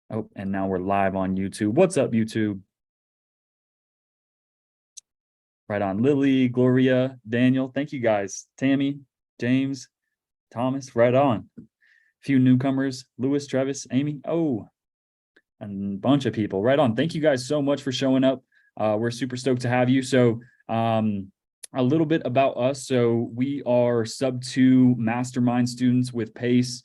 Oh, and now we're live on YouTube. What's up, YouTube? Right on. Lily, Gloria, Daniel. Thank you guys. Tammy, James, Thomas. Right on. A few newcomers. Lewis, Travis, Amy. Oh, a bunch of people. Right on. Thank you guys so much for showing up. We're super stoked to have you. So a little bit about us. So we are sub 2 mastermind students with PACE.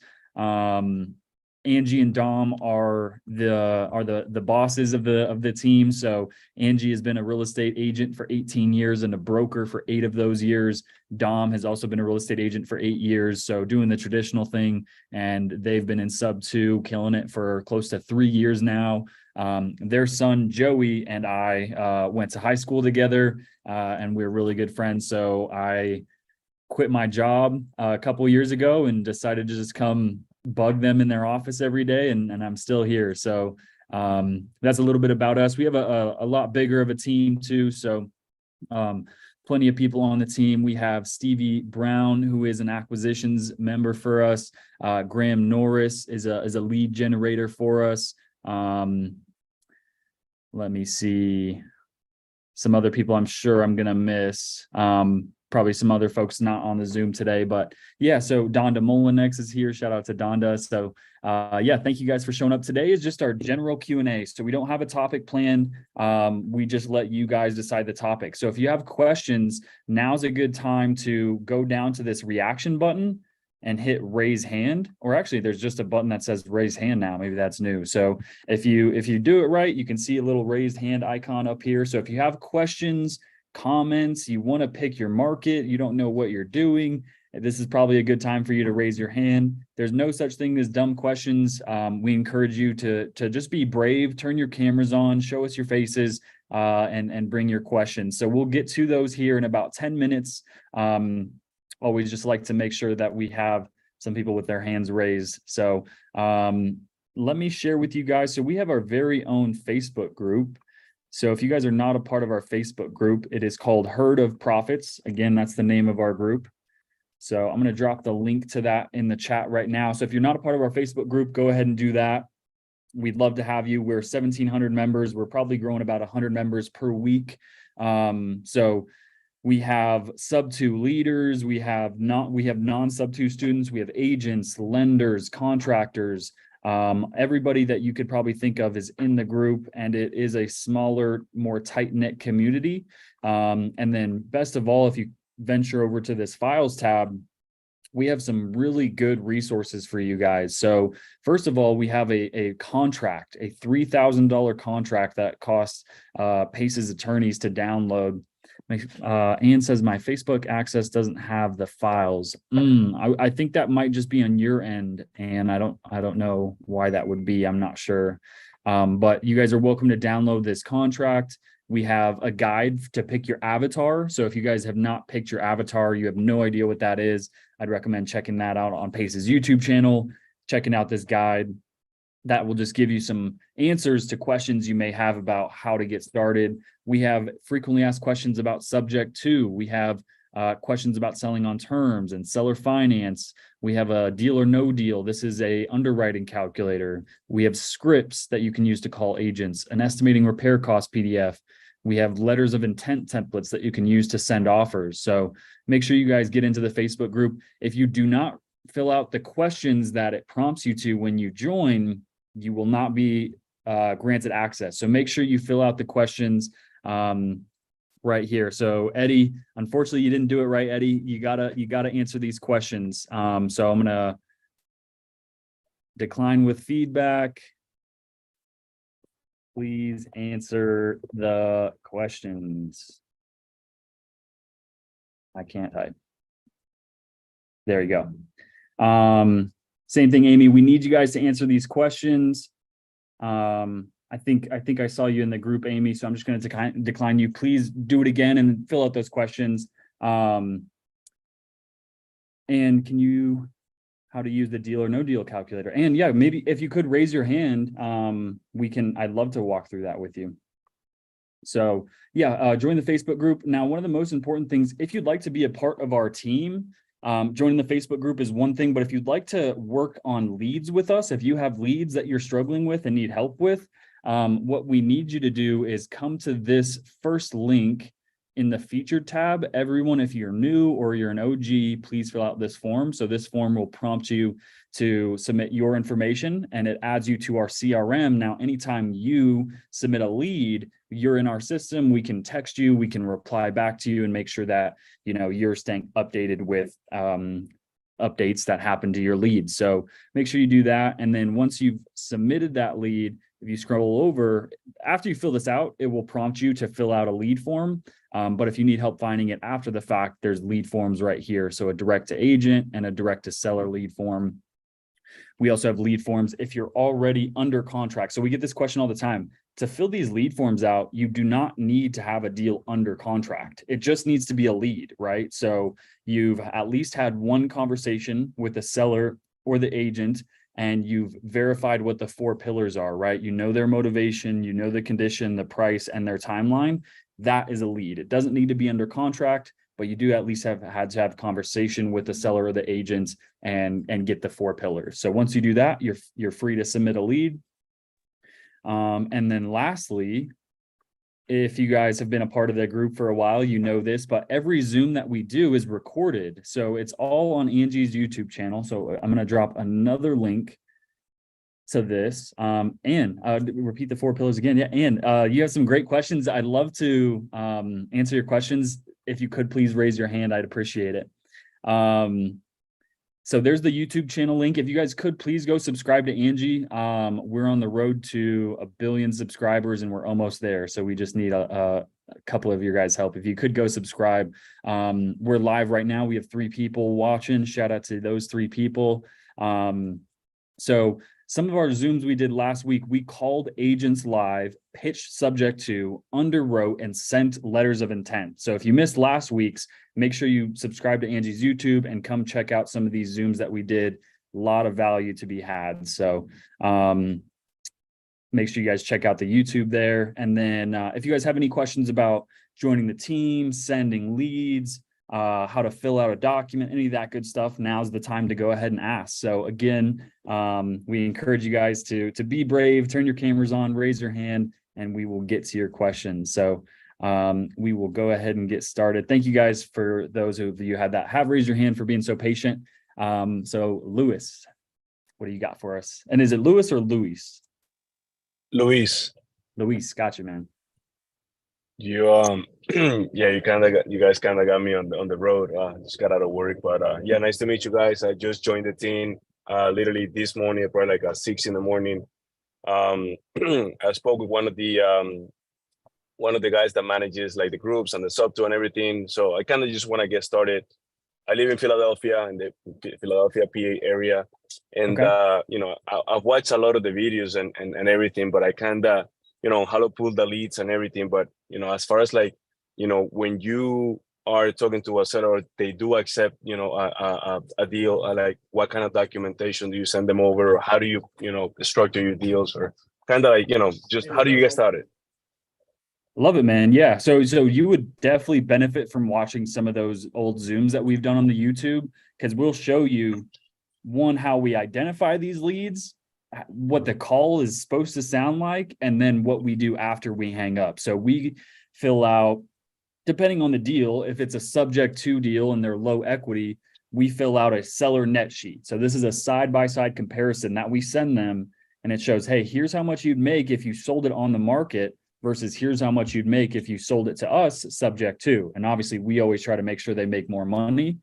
Angie and Dom are the bosses of the team. So Angie has been a real estate agent for 18 years and a broker for 8 of those years. Dom has also been a real estate agent for 8 years. So doing the traditional thing, and they've been in sub 2, killing it for close to 3 years now. Their son, Joey, and I went to high school together, and we're really good friends. So I quit my job a couple of years ago and decided to just come bug them in their office every day, and I'm still here. So that's a little bit about us. We have a lot bigger of a team too. So plenty of people on the team. We have Stevie Brown, who is an acquisitions member for us. Graham Norris is a lead generator for us. Let me see some other people I'm sure I'm gonna miss. Probably some other folks not on the Zoom today, but yeah, so Donda Molinex is here. Shout out to Donda. So yeah, thank you guys for showing up. Today is just our general Q&A. So we don't have a topic planned. We just let you guys decide the topic. So if you have questions, now's a good time to go down to this reaction button and hit raise hand, or actually there's just a button that says raise hand now. Maybe that's new. So if you do it right, you can see a little raised hand icon up here. So if you have questions, comments, you want to pick your market, you don't know what you're doing, this is probably a good time for you to raise your hand. There's no such thing as dumb questions. We encourage you to just be brave, turn your cameras on, show us your faces, and bring your questions. So we'll get to those here in about 10 minutes. Always just like to make sure that we have some people with their hands raised. So let me share with you guys. So we have our very own Facebook group. So if you guys are not a part of our Facebook group, it is called Herd of Profits. Again, that's the name of our group. So I'm going to drop the link to that in the chat right now. So if you're not a part of our Facebook group, go ahead and do that. We'd love to have you. We're 1,700 members. We're probably growing about 100 members per week. So we have sub 2 leaders. We have non-sub 2 students. We have agents, lenders, contractors. Everybody that you could probably think of is in the group, and it is a smaller, more tight-knit community. And then best of all, if you venture over to this files tab, we have some really good resources for you guys. So first of all, we have a contract, a $3,000 contract that costs PACE's attorneys to download. Ann says my Facebook access doesn't have the files. I think that might just be on your end, and I don't know why that would be. I'm not sure. But you guys are welcome to download this contract. We have a guide to pick your avatar. So if you guys have not picked your avatar, you have no idea what that is, I'd recommend checking that out on PACE's YouTube channel, checking out this guide. That will just give you some answers to questions you may have about how to get started. We have frequently asked questions about subject to. We have questions about selling on terms and seller finance. We have a deal or no deal. This is a underwriting calculator. We have scripts that you can use to call agents, an estimating repair cost PDF. We have letters of intent templates that you can use to send offers. So make sure you guys get into the Facebook group. If you do not fill out the questions that it prompts you to when you join, you will not be granted access. So make sure you fill out the questions right here. So Eddie, unfortunately, you didn't do it right, Eddie. You gotta answer these questions. So I'm gonna decline with feedback. Please answer the questions. I can't type. There you go. Same thing, Amy. We need you guys to answer these questions. I think I saw you in the group, Amy, so I'm just going to decline you. Please do it again and fill out those questions. And can you, how to use the deal or no deal calculator? And yeah, maybe if you could raise your hand, I'd love to walk through that with you. So yeah, join the Facebook group. Now, one of the most important things, if you'd like to be a part of our team, Joining the Facebook group is one thing, but if you'd like to work on leads with us, if you have leads that you're struggling with and need help with, what we need you to do is come to this first link in the featured tab. Everyone, if you're new or you're an OG, please fill out this form. So this form will prompt you to submit your information, and it adds you to our CRM. Now, anytime you submit a lead, you're in our system. We can text you, we can reply back to you and make sure that, you know, you're staying updated with updates that happen to your lead. So make sure you do that. And then once you've submitted that lead, if you scroll over, after you fill this out, it will prompt you to fill out a lead form. But if you need help finding it after the fact, there's lead forms right here. So a direct to agent and a direct to seller lead form. We also have lead forms if you're already under contract. So we get this question all the time. To fill these lead forms out, you do not need to have a deal under contract. It just needs to be a lead, right? So you've at least had one conversation with the seller or the agent, and you've verified what the 4 pillars are, right? You know their motivation, you know the condition, the price, and their timeline. That is a lead. It doesn't need to be under contract, but you do at least have had to have conversation with the seller or the agent and get the 4 pillars. So once you do that, you're free to submit a lead. And then lastly, if you guys have been a part of the group for a while, you know this, but every Zoom that we do is recorded. So it's all on Angie's YouTube channel. So I'm going to drop another link to this. And repeat the 4 pillars again. Yeah. And you have some great questions. I'd love to answer your questions. If you could please raise your hand, I'd appreciate it. So there's the YouTube channel link. If you guys could please go subscribe to Angie. We're on the road to 1 billion subscribers and we're almost there. So we just need a couple of your guys' help. If you could go subscribe. We're live right now. We have 3 people watching. Shout out to those 3 people. So some of our Zooms we did last week, we called agents live, pitched subject to, underwrote, and sent letters of intent. So if you missed last week's, make sure you subscribe to Angie's YouTube and come check out some of these Zooms that we did. A lot of value to be had. So make sure you guys check out the YouTube there. And then if you guys have any questions about joining the team, sending leads, how to fill out a document, any of that good stuff, now's the time to go ahead and ask. So again, we encourage you guys to be brave, turn your cameras on, raise your hand, and we will get to your questions. So we will go ahead and get started. Thank you guys for those of you have raised your hand, for being so patient. So Louis, what do you got for us? And is it Louis or Luis? Luis. Luis, gotcha, man. You yeah, you guys kind of got me on the road. Just got out of work, but yeah, nice to meet you guys. I just joined the team literally this morning, probably like 6 in the morning. I spoke with one of the guys that manages like the groups and the sub tour and everything. So I kind of just want to get started. I live in Philadelphia, in the Philadelphia, PA area, and Okay. you know, I've watched a lot of the videos and everything, but I kind of, you know, how to pull the leads and everything. But you know, as far as like, you know, when you are talking to a seller, they do accept, you know, a deal. Like, what kind of documentation do you send them over, or how do you, you know, structure your deals, or kind of like, you know, just how do you get started? Love it, man. Yeah. So you would definitely benefit from watching some of those old Zooms that we've done on the YouTube, because we'll show you, one, how we identify these leads, what the call is supposed to sound like, and then what we do after we hang up. So we fill out, depending on the deal, if it's a subject to deal and they're low equity, we fill out a seller net sheet. So this is a side-by-side comparison that we send them, and it shows, hey, here's how much you'd make if you sold it on the market versus here's how much you'd make if you sold it to us subject to. And obviously we always try to make sure they make more money.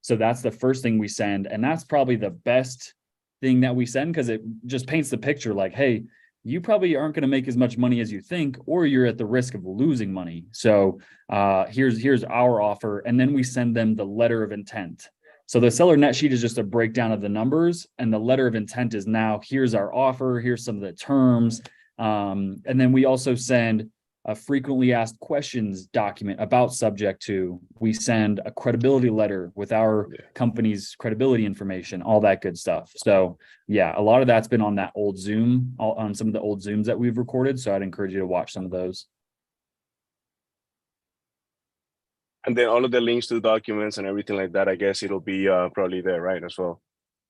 So that's the first thing we send. And that's probably the best thing that we send, because it just paints the picture like, hey, you probably aren't going to make as much money as you think, or you're at the risk of losing money. So here's our offer. And then we send them the letter of intent. So the seller net sheet is just a breakdown of the numbers, and the letter of intent is now, here's our offer, here's some of the terms. And then we also send a frequently asked questions document about subject to. We send a credibility letter with our company's credibility information, all that good stuff. So yeah, a lot of that's been on that old Zoom, on some of the old Zooms that we've recorded. So I'd encourage you to watch some of those. And then all of the links to documents and everything like that, I guess it'll be probably there, right, as well.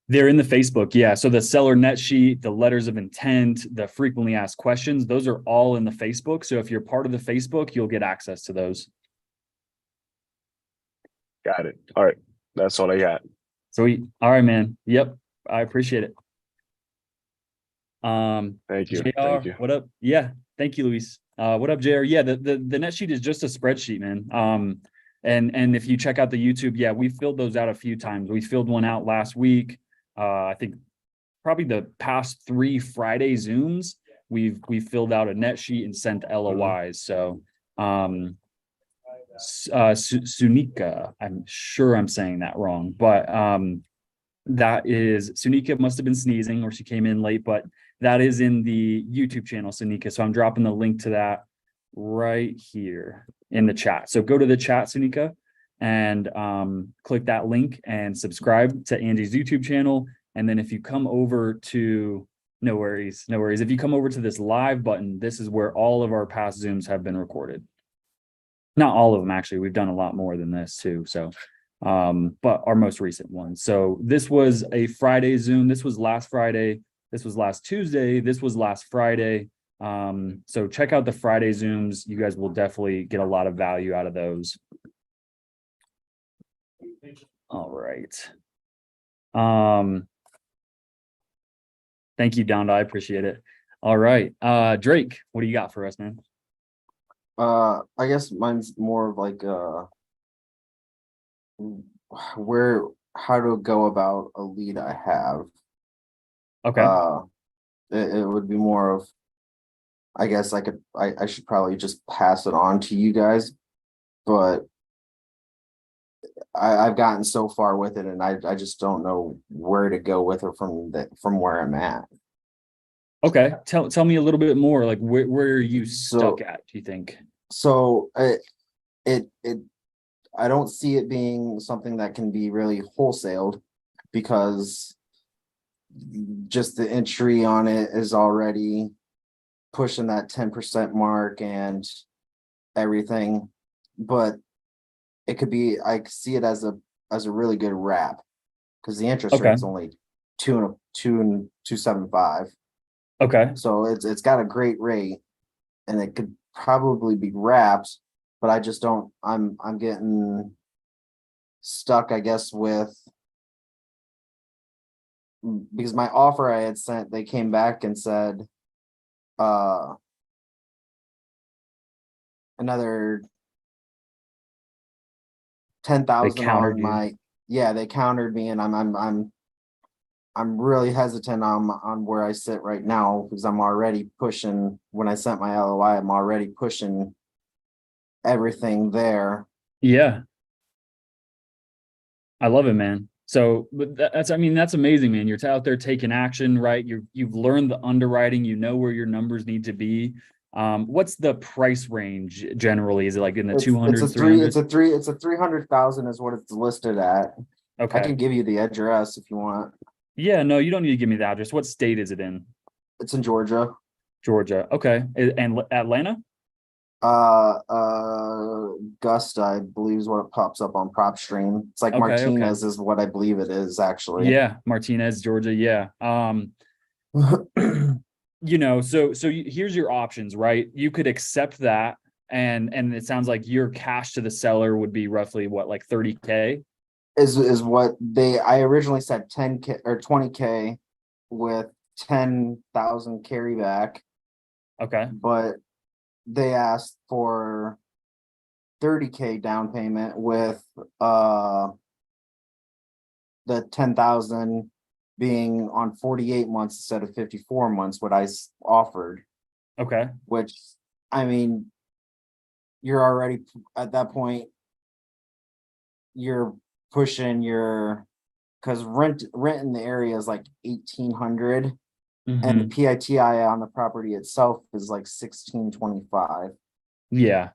They're in the Facebook. Yeah. So the seller net sheet, the letters of intent, the frequently asked questions, those are all in the Facebook. So if you're part of the Facebook, you'll get access to those. Got it. All right. That's all I got. Sweet. All right, man. Yep. I appreciate it. Thank you. JR, Thank you. what up? Yeah. Thank you, Luis. What up, JR? Yeah, the net sheet is just a spreadsheet, man. And if you check out the YouTube, yeah, we filled those out a few times. We filled one out last week. I think probably the past 3 Friday Zooms, we filled out a net sheet and sent LOIs. So Sunika, I'm sure I'm saying that wrong, but that is, Sunika must have been sneezing or she came in late, but that is in the YouTube channel, Sunika. So I'm dropping the link to that right here in the chat. So go to the chat, Sunika, and click that link and subscribe to Angie's YouTube channel. And then if you come over to, no worries. If you come over to this live button, this is where all of our past Zooms have been recorded. Not all of them, actually. We've done a lot more than this too. So, but our most recent one. So this was a Friday Zoom. This was last Friday. This was last Tuesday. This was last Friday. So check out the Friday Zooms. You guys will definitely get a lot of value out of those. All right. Thank you, Donda. I appreciate it. All right. Drake, what do you got for us, man? I guess mine's more of like how to go about a lead I have. Okay. It would be more of, I guess I should probably just pass it on to you guys, but I've gotten so far with it and I just don't know where to go with it from where I'm at. Okay. Tell me a little bit more, like where are you stuck at, do you think? So it I don't see it being something that can be really wholesaled, because just the entry on it is already pushing that 10% mark and everything. But it could be, I see it as a really good wrap, because the interest Okay. rate's only 2.75. Okay. So it's got a great rate, and it could probably be wrapped, but I just don't, I'm getting stuck, I guess, with, because my offer I had sent, they came back and said another 10,000 on my, yeah, they countered me, and I'm really hesitant on where I sit right now, because I'm already pushing, when I sent my LOI, I'm already pushing everything there. Yeah. I love it, man. So that's amazing, man. You're out there taking action, right? You've learned the underwriting, you know where your numbers need to be. What's the price range generally? Is it like in the 200, 300? It's a 300,000 is what it's listed at. Okay. I can give you the address if you want. Yeah, no, you don't need to give me the address. What state is it in? It's in Georgia. Georgia. Okay. And Atlanta? Augusta, I believe, is what it pops up on PropStream. It's like Okay, Martinez is what I believe it is, actually. Yeah, Martinez, Georgia. Yeah. So here's your options, right? You could accept that, and it sounds like your cash to the seller would be roughly what, like 30K? Is what I originally said 10K or 20K with 10,000 carryback. Okay. But they asked for 30K down payment with the 10,000 being on 48 months instead of 54 months, what I offered. Okay. Which, I mean, you're already at that point, you're pushing your, because rent in the area is like 1,800, and the PITI on the property itself is like 1,625. Yeah.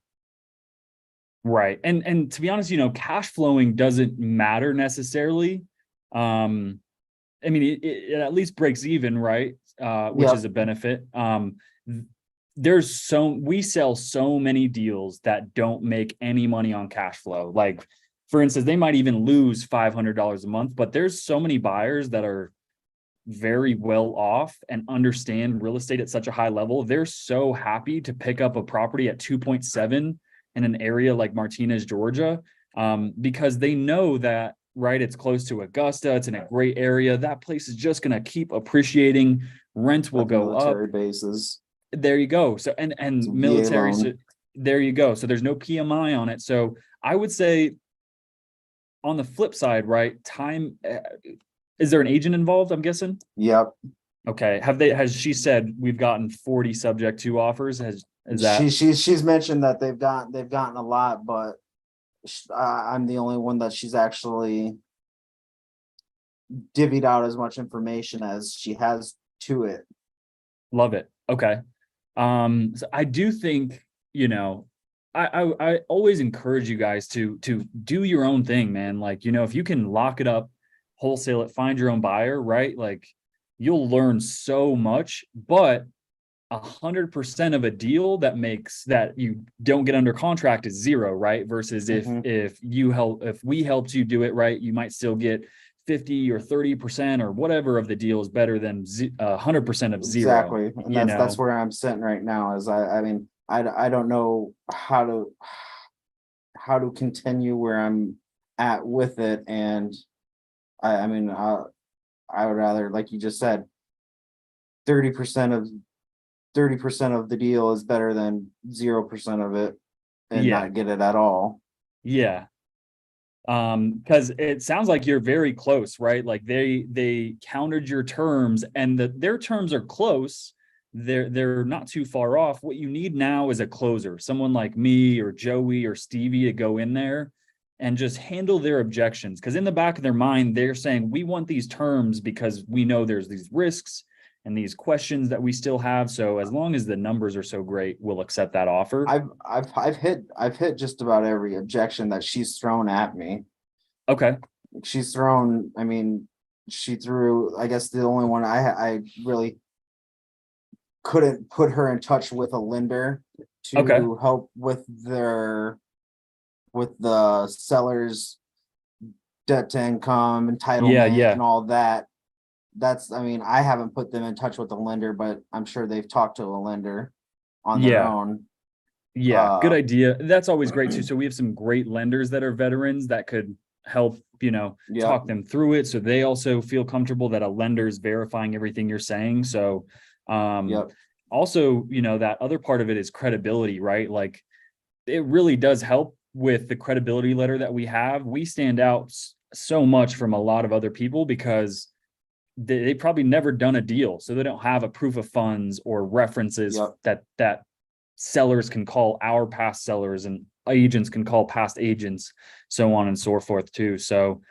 Right. And to be honest, cash flowing doesn't matter necessarily. I mean, it at least breaks even, right? Which is a benefit. we sell so many deals that don't make any money on cash flow. Like, for instance, they might even lose $500 a month, but there's so many buyers that are very well off and understand real estate at such a high level. They're so happy to pick up a property at 2.7 in an area like Martinez, Georgia, because they know that, right, it's close to Augusta, it's in a great area. That place is just going to keep appreciating. Rent will go up. Military bases. There you go. So, and It's a VA military, loan. so there you go. So there's no PMI on it. So I would say on the flip side, right, is there an agent involved, I'm guessing? Yep. Okay. Has she said we've gotten 40 subject to offers? Is that? She's mentioned that they've gotten a lot, but I'm the only one that she's actually divvied out as much information as she has to it. Love it. Okay. So I do think, I always encourage you guys to do your own thing, man. Like, if you can lock it up, wholesale it, find your own buyer, right? Like, you'll learn so much, but 100% of a deal that you don't get under contract is zero, right? Versus if we helped you do it right, you might still get 50 or 30% or whatever of the deal is better than 100% of zero. Exactly. And that's where I'm sitting right now is I don't know how to continue where I'm at with it. And I would rather, like you just said, 30% of the deal is better than 0% of it and not get it at all. Yeah. Because it sounds like you're very close, right? Like they countered your terms and their terms are close. They're not too far off. What you need now is a closer, someone like me or Joey or Stevie to go in there and just handle their objections. Because in the back of their mind, they're saying, we want these terms because we know there's these risks and these questions that we still have. So as long as the numbers are so great, we'll accept that offer. I've hit just about every objection that she's thrown at me. Okay. She's thrown, she threw, I guess the only one I really couldn't put her in touch with a lender to help with the seller's debt to income, entitlement, and all that. That's, I haven't put them in touch with a lender, but I'm sure they've talked to a lender on their own. Yeah, good idea. That's always great too. So we have some great lenders that are veterans that could help, talk them through it. So they also feel comfortable that a lender is verifying everything you're saying. So, also, that other part of it is credibility, right? Like, it really does help with the credibility letter that we have. We stand out so much from a lot of other people because they probably never done a deal. So they don't have a proof of funds or references that sellers can call our past sellers and agents can call past agents, so on and so forth too. So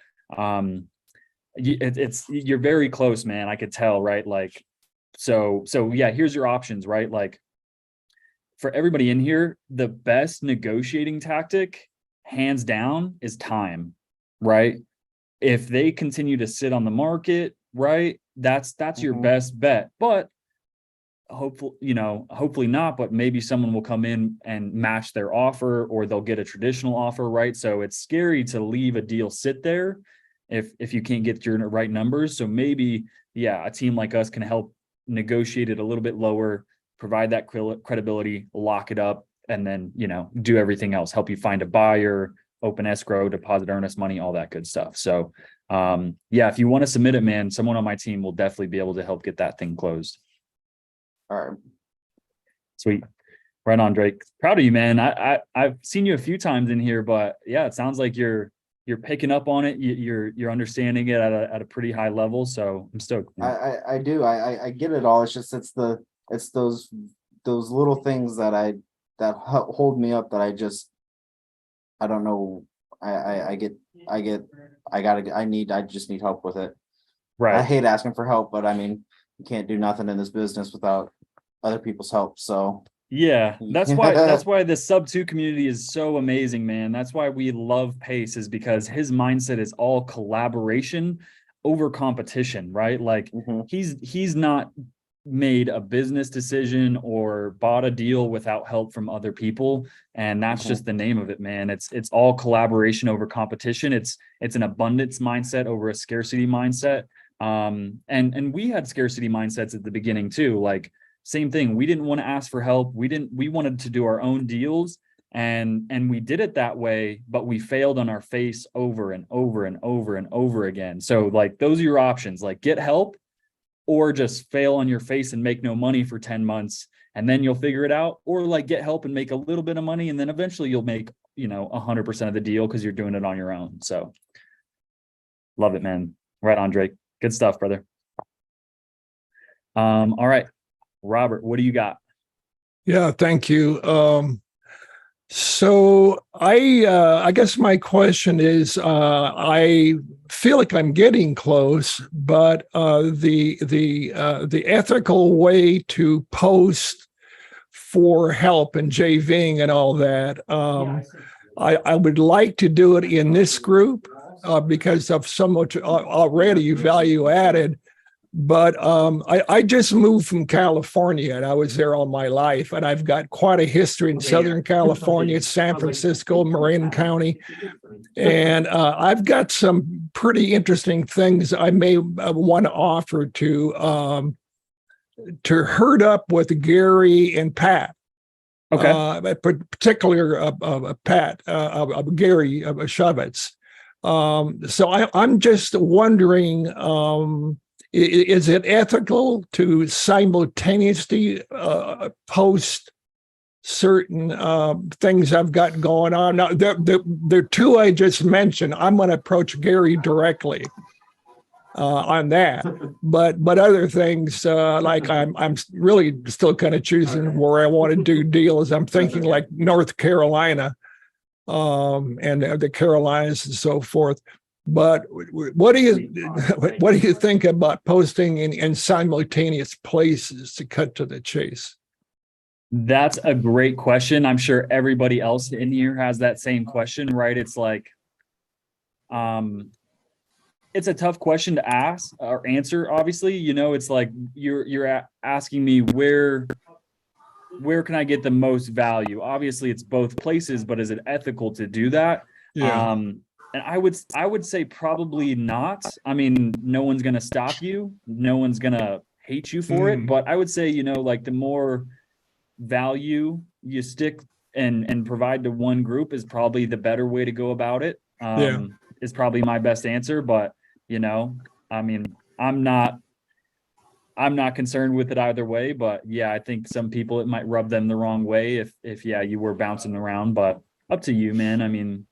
you're very close, man. I could tell, right? Like, so yeah, here's your options, right? Like, for everybody in here, the best negotiating tactic, hands down, is time, right? If they continue to sit on the market, right, that's your best bet. But hopefully not, but maybe someone will come in and match their offer, or they'll get a traditional offer, right? So it's scary to leave a deal sit there if you can't get your right numbers. So maybe, a team like us can help negotiate it a little bit lower, provide that credibility, lock it up, and then, do everything else, help you find a buyer, open escrow, deposit earnest money, all that good stuff. So if you want to submit it, man, someone on my team will definitely be able to help get that thing closed. All right. Sweet. Right on, Drake. Proud of you, man. I've seen you a few times in here, but it sounds like you're picking up on it. You're understanding it at a pretty high level. So I'm stoked. I do. I get it all. It's just, it's those little things that hold me up that I don't know. I just need help with it. Right. I hate asking for help, but you can't do nothing in this business without other people's help. So that's why the sub 2 community is so amazing, man. That's why we love Pace, is because his mindset is all collaboration over competition, right? Like, he's not made a business decision or bought a deal without help from other people. And that's just the name of it, man. It's all collaboration over competition. It's an abundance mindset over a scarcity mindset. And we had scarcity mindsets at the beginning too. Like same thing. We didn't want to ask for help. We wanted to do our own deals. And we did it that way, but we failed on our face over and over and over and over again. So like, those are your options, like get help, or just fail on your face and make no money for 10 months and then you'll figure it out, or like get help and make a little bit of money. And then eventually you'll make, 100% of the deal because you're doing it on your own. So love it, man. Right on, Drake. Good stuff, brother. All right, Robert, what do you got? Yeah, thank you. So I guess my question is, I feel like I'm getting close, but the ethical way to post for help and JVing and all that, I would like to do it in this group because of so much already value added. But I just moved from California and I was there all my life. And I've got quite a history in Southern California, San Francisco, Marin County. And I've got some pretty interesting things I may want to offer to herd up with Gary and Pat. Okay. Particular Pat, Gary Shovitz. So I'm just wondering, is it ethical to simultaneously post certain things I've got going on? Now, the two I just mentioned, I'm going to approach Gary directly on that. But other things, like I'm really still kind of choosing where I want to do deals. I'm thinking like North Carolina and the Carolinas and so forth. But what do you think about posting in simultaneous places, to cut to the chase? That's a great question. I'm sure everybody else in here has that same question, right? It's like, it's a tough question to ask or answer. Obviously, it's like you're asking me where can I get the most value? Obviously, it's both places, but is it ethical to do that? Yeah. And I would say probably not. I mean, no one's going to stop you. No one's going to hate you for it. But I would say, like the more value you stick and provide to one group is probably the better way to go about it. Is probably my best answer. But, I mean, I'm not concerned with it either way. But yeah, I think some people, it might rub them the wrong way if you were bouncing around. But up to you, man. I mean,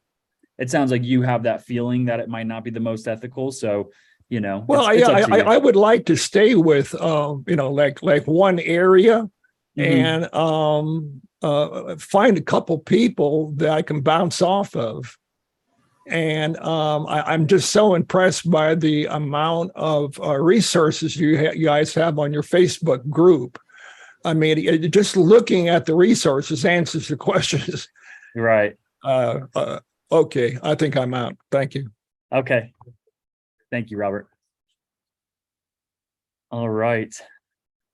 it sounds like you have that feeling that it might not be the most ethical. So, well, I would like to stay with, like one area and find a couple people that I can bounce off of. And I'm just so impressed by the amount of resources you guys have on your Facebook group. I mean, just looking at the resources answers the questions. Right. Okay, I think I'm out. Thank you. Okay. Thank you, Robert. All right.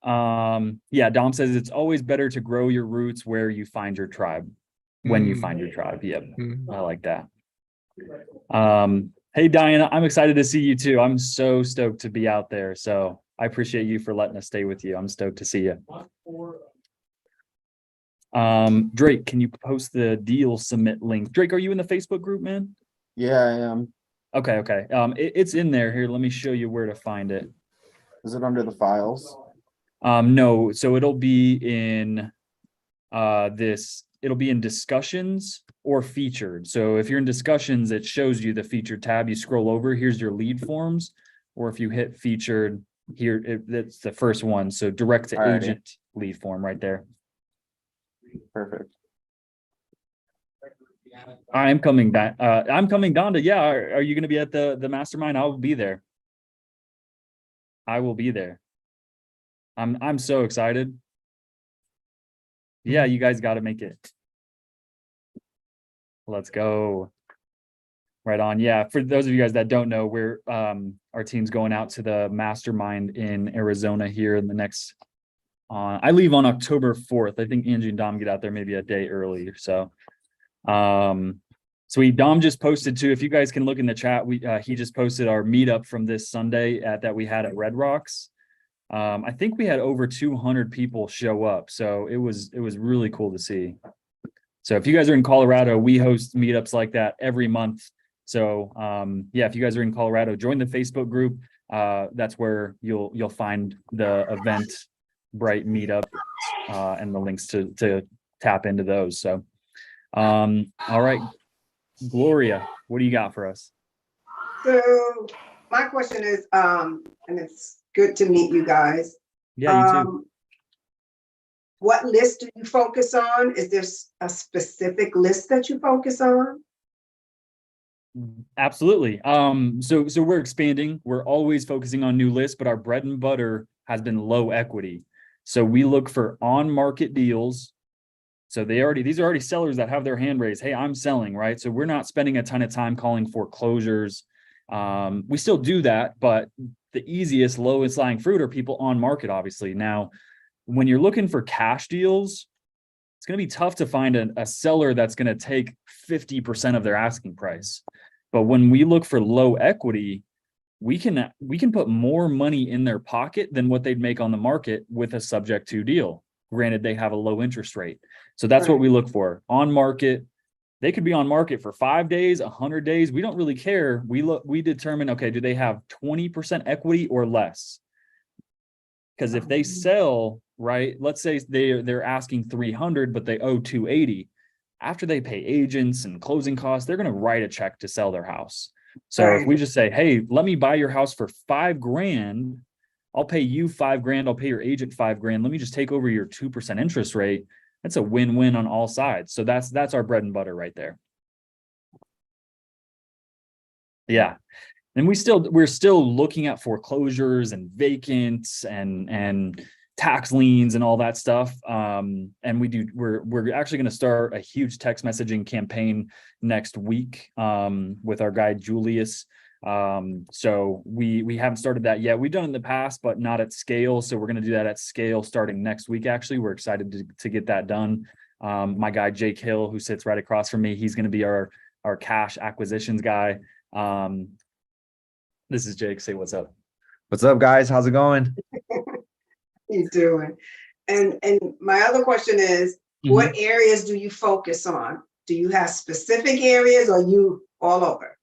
Yeah, Dom says it's always better to grow your roots where you find your tribe. When you find your tribe. Yep. I like that. Hey, Diana, I'm excited to see you too. I'm so stoked to be out there. So I appreciate you for letting us stay with you. I'm stoked to see you. Drake, can you post the deal submit link? Drake, are you in the Facebook group, man? Yeah, I am. Okay. It's in there. Here, let me show you where to find it. Is it under the files? No, so it'll be in it'll be in discussions or featured. So if you're in discussions, it shows you the featured tab. You scroll over, here's your lead forms, or if you hit featured here, it's the first one. So direct to agent lead form right there. Perfect. I'm coming back. I'm coming down to, yeah. Are you going to be at the mastermind? I will be there. I will be there. I'm so excited. Yeah, you guys got to make it. Let's go. Right on. Yeah, for those of you guys that don't know, we're our team's going out to the mastermind in Arizona here in the next I leave on October 4th. I think Angie and Dom get out there maybe a day early or so. Sweet. Dom just posted too. If you guys can look in the chat, he just posted our meetup from this Sunday that we had at Red Rocks. I think we had over 200 people show up, so it was really cool to see. So if you guys are in Colorado, we host meetups like that every month. So yeah, if you guys are in Colorado, join the Facebook group. That's where you'll find the Eventbrite meetup and the links to tap into those. So all right, Gloria, what do you got for us? So my question is, and it's good to meet you guys. Yeah, you too. What list do you focus on? Is there a specific list that you focus on? Absolutely. So we're expanding. We're always focusing on new lists, but our bread and butter has been low equity. So we look for on-market deals. So these are already sellers that have their hand raised. Hey, I'm selling, right? So we're not spending a ton of time calling foreclosures. We still do that, but the easiest, lowest lying fruit are people on market, obviously. Now, when you're looking for cash deals, it's going to be tough to find a seller that's going to take 50% of their asking price. But when we look for low equity, we can put more money in their pocket than what they'd make on the market with a subject to deal. Granted, they have a low interest rate. So that's what we look for. On market, they could be on market for 5 days, 100 days. We don't really care. We determine, okay, do they have 20% equity or less? Because if they sell, right, let's say they're asking 300, but they owe 280. After they pay agents and closing costs, they're going to write a check to sell their house. So if we just say, hey, let me buy your house for $5,000, I'll pay you $5,000, I'll pay your agent $5,000. Let me just take over your 2% interest rate. That's a win-win on all sides. So that's our bread and butter right there. Yeah. And we're still looking at foreclosures and vacants and tax liens and all that stuff. And we're actually going to start a huge text messaging campaign next week with our guy Julius. So we haven't started that yet. We've done it in the past, but not at scale. So we're going to do that at scale starting next week. Actually, we're excited to get that done. My guy Jake Hill, who sits right across from me, he's going to be our cash acquisitions guy. This is Jake. Say what's up. What's up, guys? How's it going? You doing? And my other question is, what areas do you focus on? Do you have specific areas, or you all over?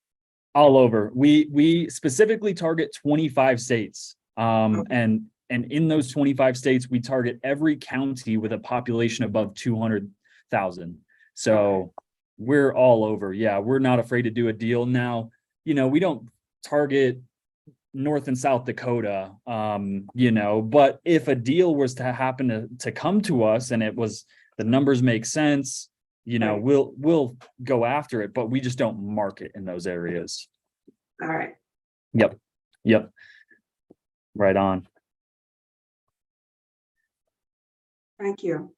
All over. We specifically target 25 states. And in those 25 states, we target every county with a population above 200,000. So we're all over. Yeah, we're not afraid to do a deal. Now, we don't target North and South Dakota, but if a deal was to happen to come to us and the numbers make sense, we'll go after it, but we just don't market in those areas. All right. Yep. Right on. Thank you.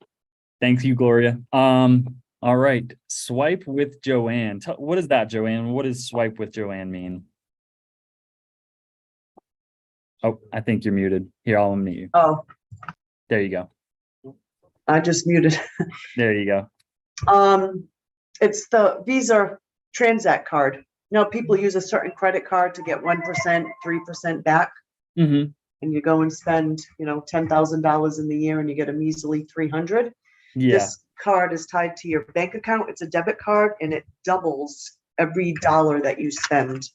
Thank you, Gloria. All right. Swipe with Joanne. What is that, Joanne? What does swipe with Joanne mean? Oh, I think you're muted. Here, I'll unmute you. Oh, There you go. I just muted. There you go. It's the Visa Transact card. People use a certain credit card to get 1%, 3% back. Mm-hmm. And you go and spend, $10,000 in the year and you get a measly 300. Yeah. This card is tied to your bank account. It's a debit card and it doubles every dollar that you spend.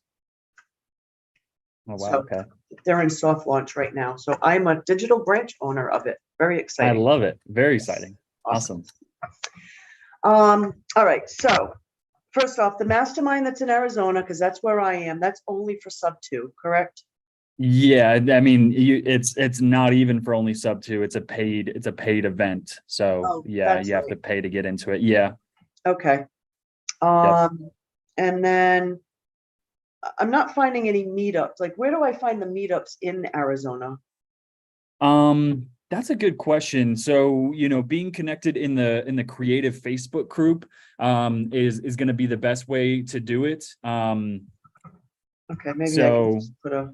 Oh, wow. So Okay. they're in soft launch right now. So I'm a digital branch owner of it. Very I exciting. love it. Very exciting. Awesome. All right. So first off, the mastermind that's in Arizona, because that's where I am, that's only for sub 2, correct? Yeah, I mean, it's not even for only sub 2. It's a paid event. So yeah, you have to pay to get into it. Yeah. Okay. And then I'm not finding any meetups. Like, where do I find the meetups in Arizona? That's a good question. So, being connected in the creative Facebook group is going to be the best way to do it. Okay, maybe I So can just put a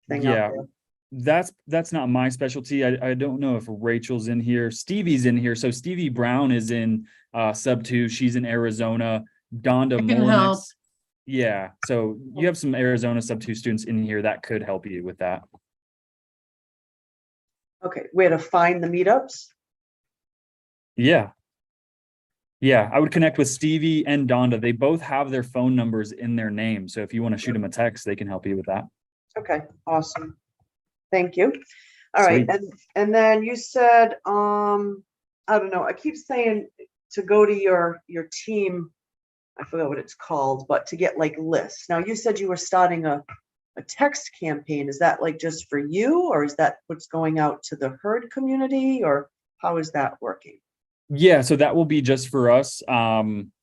thing out there. That's not my specialty. I don't know if Rachel's in here. Stevie's in here. So Stevie Brown is in sub 2. She's in Arizona. Donda I can help. Molinex. Yeah. So you have some Arizona sub 2 students in here that could help you with that. Okay, where to find the meetups? Yeah. Yeah, I would connect with Stevie and Donda. They both have their phone numbers in their name. So if you want to shoot them a text, they can help you with that. Okay, awesome. Thank you. All right, Sweet. and then you said, I don't know, I keep saying to go to your team, I forgot what it's called, but to get like lists. Now, you said you were starting a text campaign. Is that like just for you, or is that what's going out to the herd community, or how is that working? Yeah, so that will be just for us.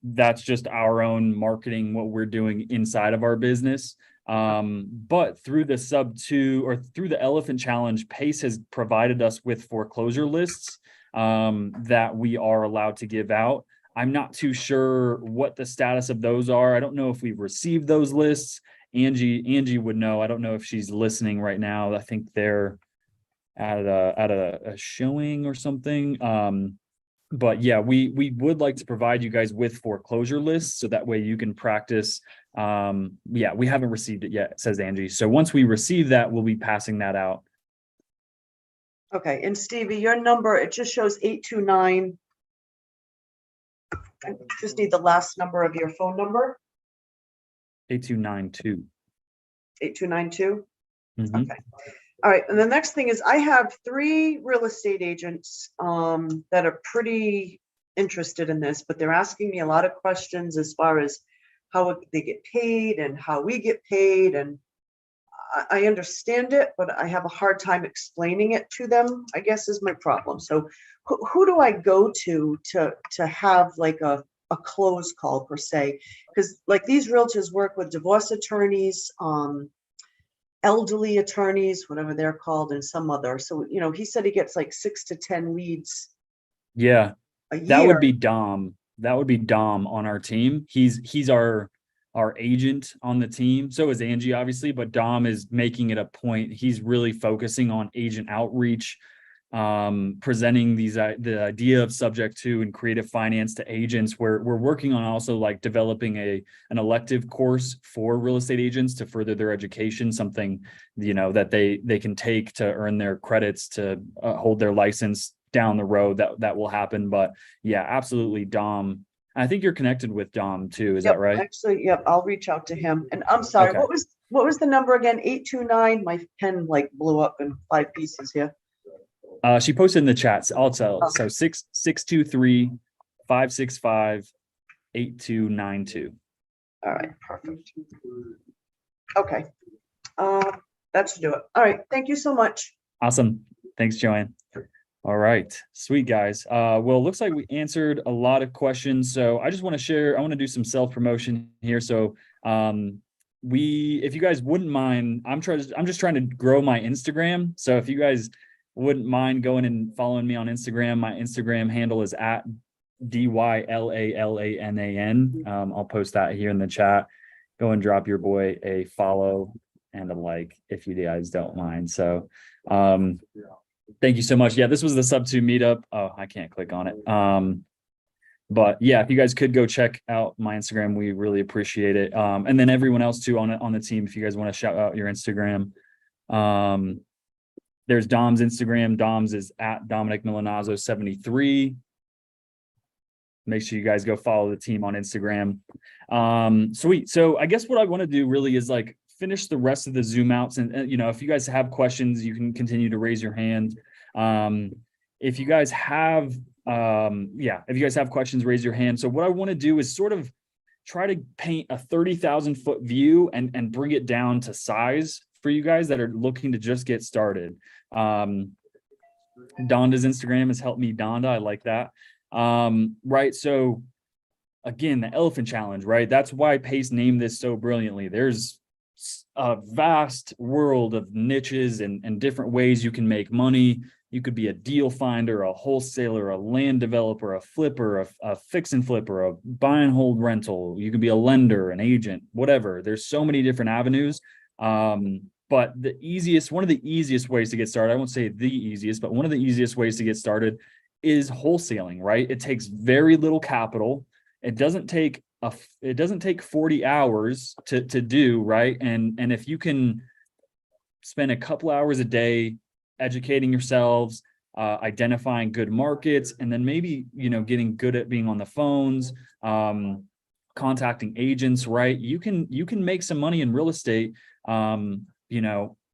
That's just our own marketing, what we're doing inside of our business. But through the sub 2 or through the Elephant Challenge, Pace has provided us with foreclosure lists that we are allowed to give out. I'm not too sure what the status of those are. I don't know if we've received those lists. Angie would know. I don't know if she's listening right now. I think they're at a showing or something. But yeah, we would like to provide you guys with foreclosure lists so that way you can practice. Yeah, we haven't received it yet, says Angie. So once we receive that, we'll be passing that out. Okay, and Stevie, your number, it just shows 829. I just need the last number of your phone number, 8292. 8292. Mhm. Okay. All right, and the next thing is I have 3 real estate agents that are pretty interested in this, but they're asking me a lot of questions as far as how they get paid and how we get paid. And I understand it, but I have a hard time explaining it to them, I guess is my problem. So who do I go to have like a close call per se? Because like these realtors work with divorce attorneys, elderly attorneys, whatever they're called, and some other. So, you know, he said he gets like 6 to 10 leads Yeah, a year. that would be Dom. That would be Dom on our team. He's our agent on the team. So is Angie, obviously, but Dom is making it a point. He's really focusing on agent outreach, presenting the idea of subject to and creative finance to agents. We're working on also like developing an elective course for real estate agents to further their education, something, you know, that they can take to earn their credits to hold their license down the road. That will happen. But yeah, absolutely, Dom. I think you're connected with Dom too. Is that right? Actually, yep, I'll reach out to him. And I'm sorry, Okay. what was the number again? 829. My pen like blew up in 5 pieces here. She posted in the chats. I'll tell. Okay. So 623-565-8292. All right, perfect. Okay. That should do it. All right. Thank you so much. Awesome. Thanks, Joanne. All right. Sweet, guys. Well, it looks like we answered a lot of questions. So I just want to share, I want to do some self-promotion here. So if you guys wouldn't mind, I'm just trying to grow my Instagram. So if you guys wouldn't mind going and following me on Instagram, my Instagram handle is at DYLALANAN. I'll post that here in the chat. Go and drop your boy a follow and a like if you guys don't mind. So thank you so much. Yeah, this was the sub 2 meetup. Oh, I can't click on it. But yeah, if you guys could go check out my Instagram, we really appreciate it. And then everyone else too on the team, if you guys want to shout out your Instagram. There's Dom's Instagram. Dom's is at Dominic Milanazzo 73. Make sure you guys go follow the team on Instagram. Sweet. So I guess what I want to do really is like finish the rest of the Zoom outs. And you know, if you guys have questions, you can continue to raise your hand. If you guys have, if you guys have questions, raise your hand. So what I want to do is sort of try to paint a 30,000 foot view and bring it down to size for you guys that are looking to just get started. Donda's Instagram has helped me. Donda, I like that. Right. So again, the Elephant Challenge, right? That's why Pace named this so brilliantly. There's a vast world of niches and different ways you can make money. You could be a deal finder, a wholesaler, a land developer, a flipper, a fix and flipper, a buy and hold But one of the easiest ways to get started, I won't say the easiest, but one of the easiest ways to get started is wholesaling, right? It takes very little capital. It doesn't take 40 hours to do, right? And if you can spend a couple hours a day educating yourselves, identifying good markets, and then maybe, getting good at being on the phones, contacting agents, right? You can make some money in real estate,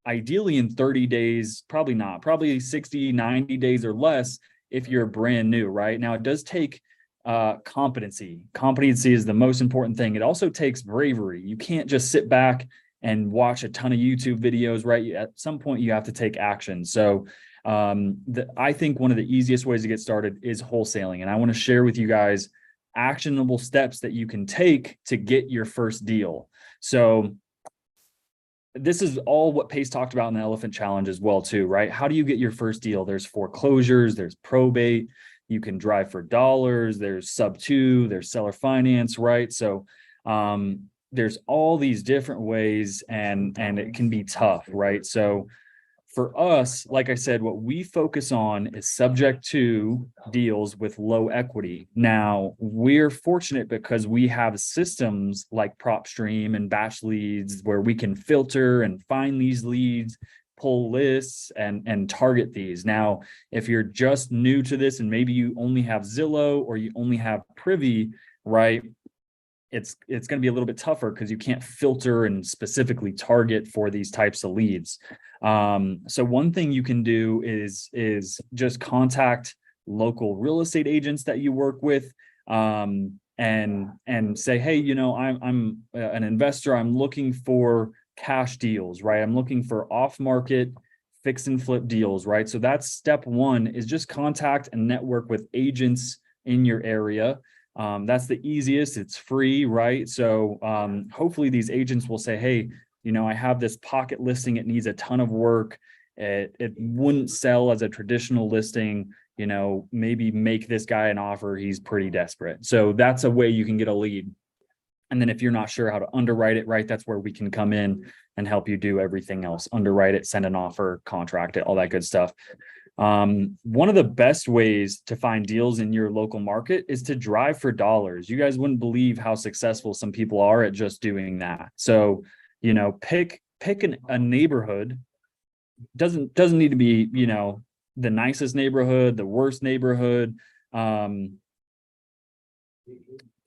ideally in 30 days, probably not, probably 60, 90 days or less if you're brand new, right? Now it does take competency. Competency is the most important thing. It also takes bravery. You can't just sit back and watch a ton of YouTube videos, right? At some point you have to take action. So I think one of the easiest ways to get started is wholesaling. And I want to share with you guys actionable steps that you can take to get your first deal. So this is all what Pace talked about in the Elephant Challenge as well, too, right? How do you get your first deal? There's foreclosures, there's probate, you can drive for dollars, there's sub 2, there's seller finance, right? So there's all these different ways, and it can be tough, right? So for us, like I said, what we focus on is subject to deals with low equity. Now, we're fortunate because we have systems like PropStream and Batch Leads where we can filter and find these leads, pull lists, and target these. Now, if you're just new to this and maybe you only have Zillow or you only have Privy, right? It's going to be a little bit tougher because you can't filter and specifically target for these types of leads. So one thing you can do is just contact local real estate agents that you work with, and say, hey, I'm an investor. I'm looking for cash deals, right? I'm looking for off-market fix and flip deals, right? So that's step one, is just contact and network with agents in your area. That's the easiest. It's free, right? So hopefully these agents will say, hey, I have this pocket listing. It needs a ton of work. It wouldn't sell as a traditional listing. Maybe make this guy an offer. He's pretty desperate. So that's a way you can get a lead. And then if you're not sure how to underwrite it, right, that's where we can come in and help you do everything else. Underwrite it, send an offer, contract it, all that good stuff. One of the best ways to find deals in your local market is to drive for dollars. You guys wouldn't believe how successful some people are at just doing that. So, pick a neighborhood. Doesn't need to be, the nicest neighborhood, the worst neighborhood.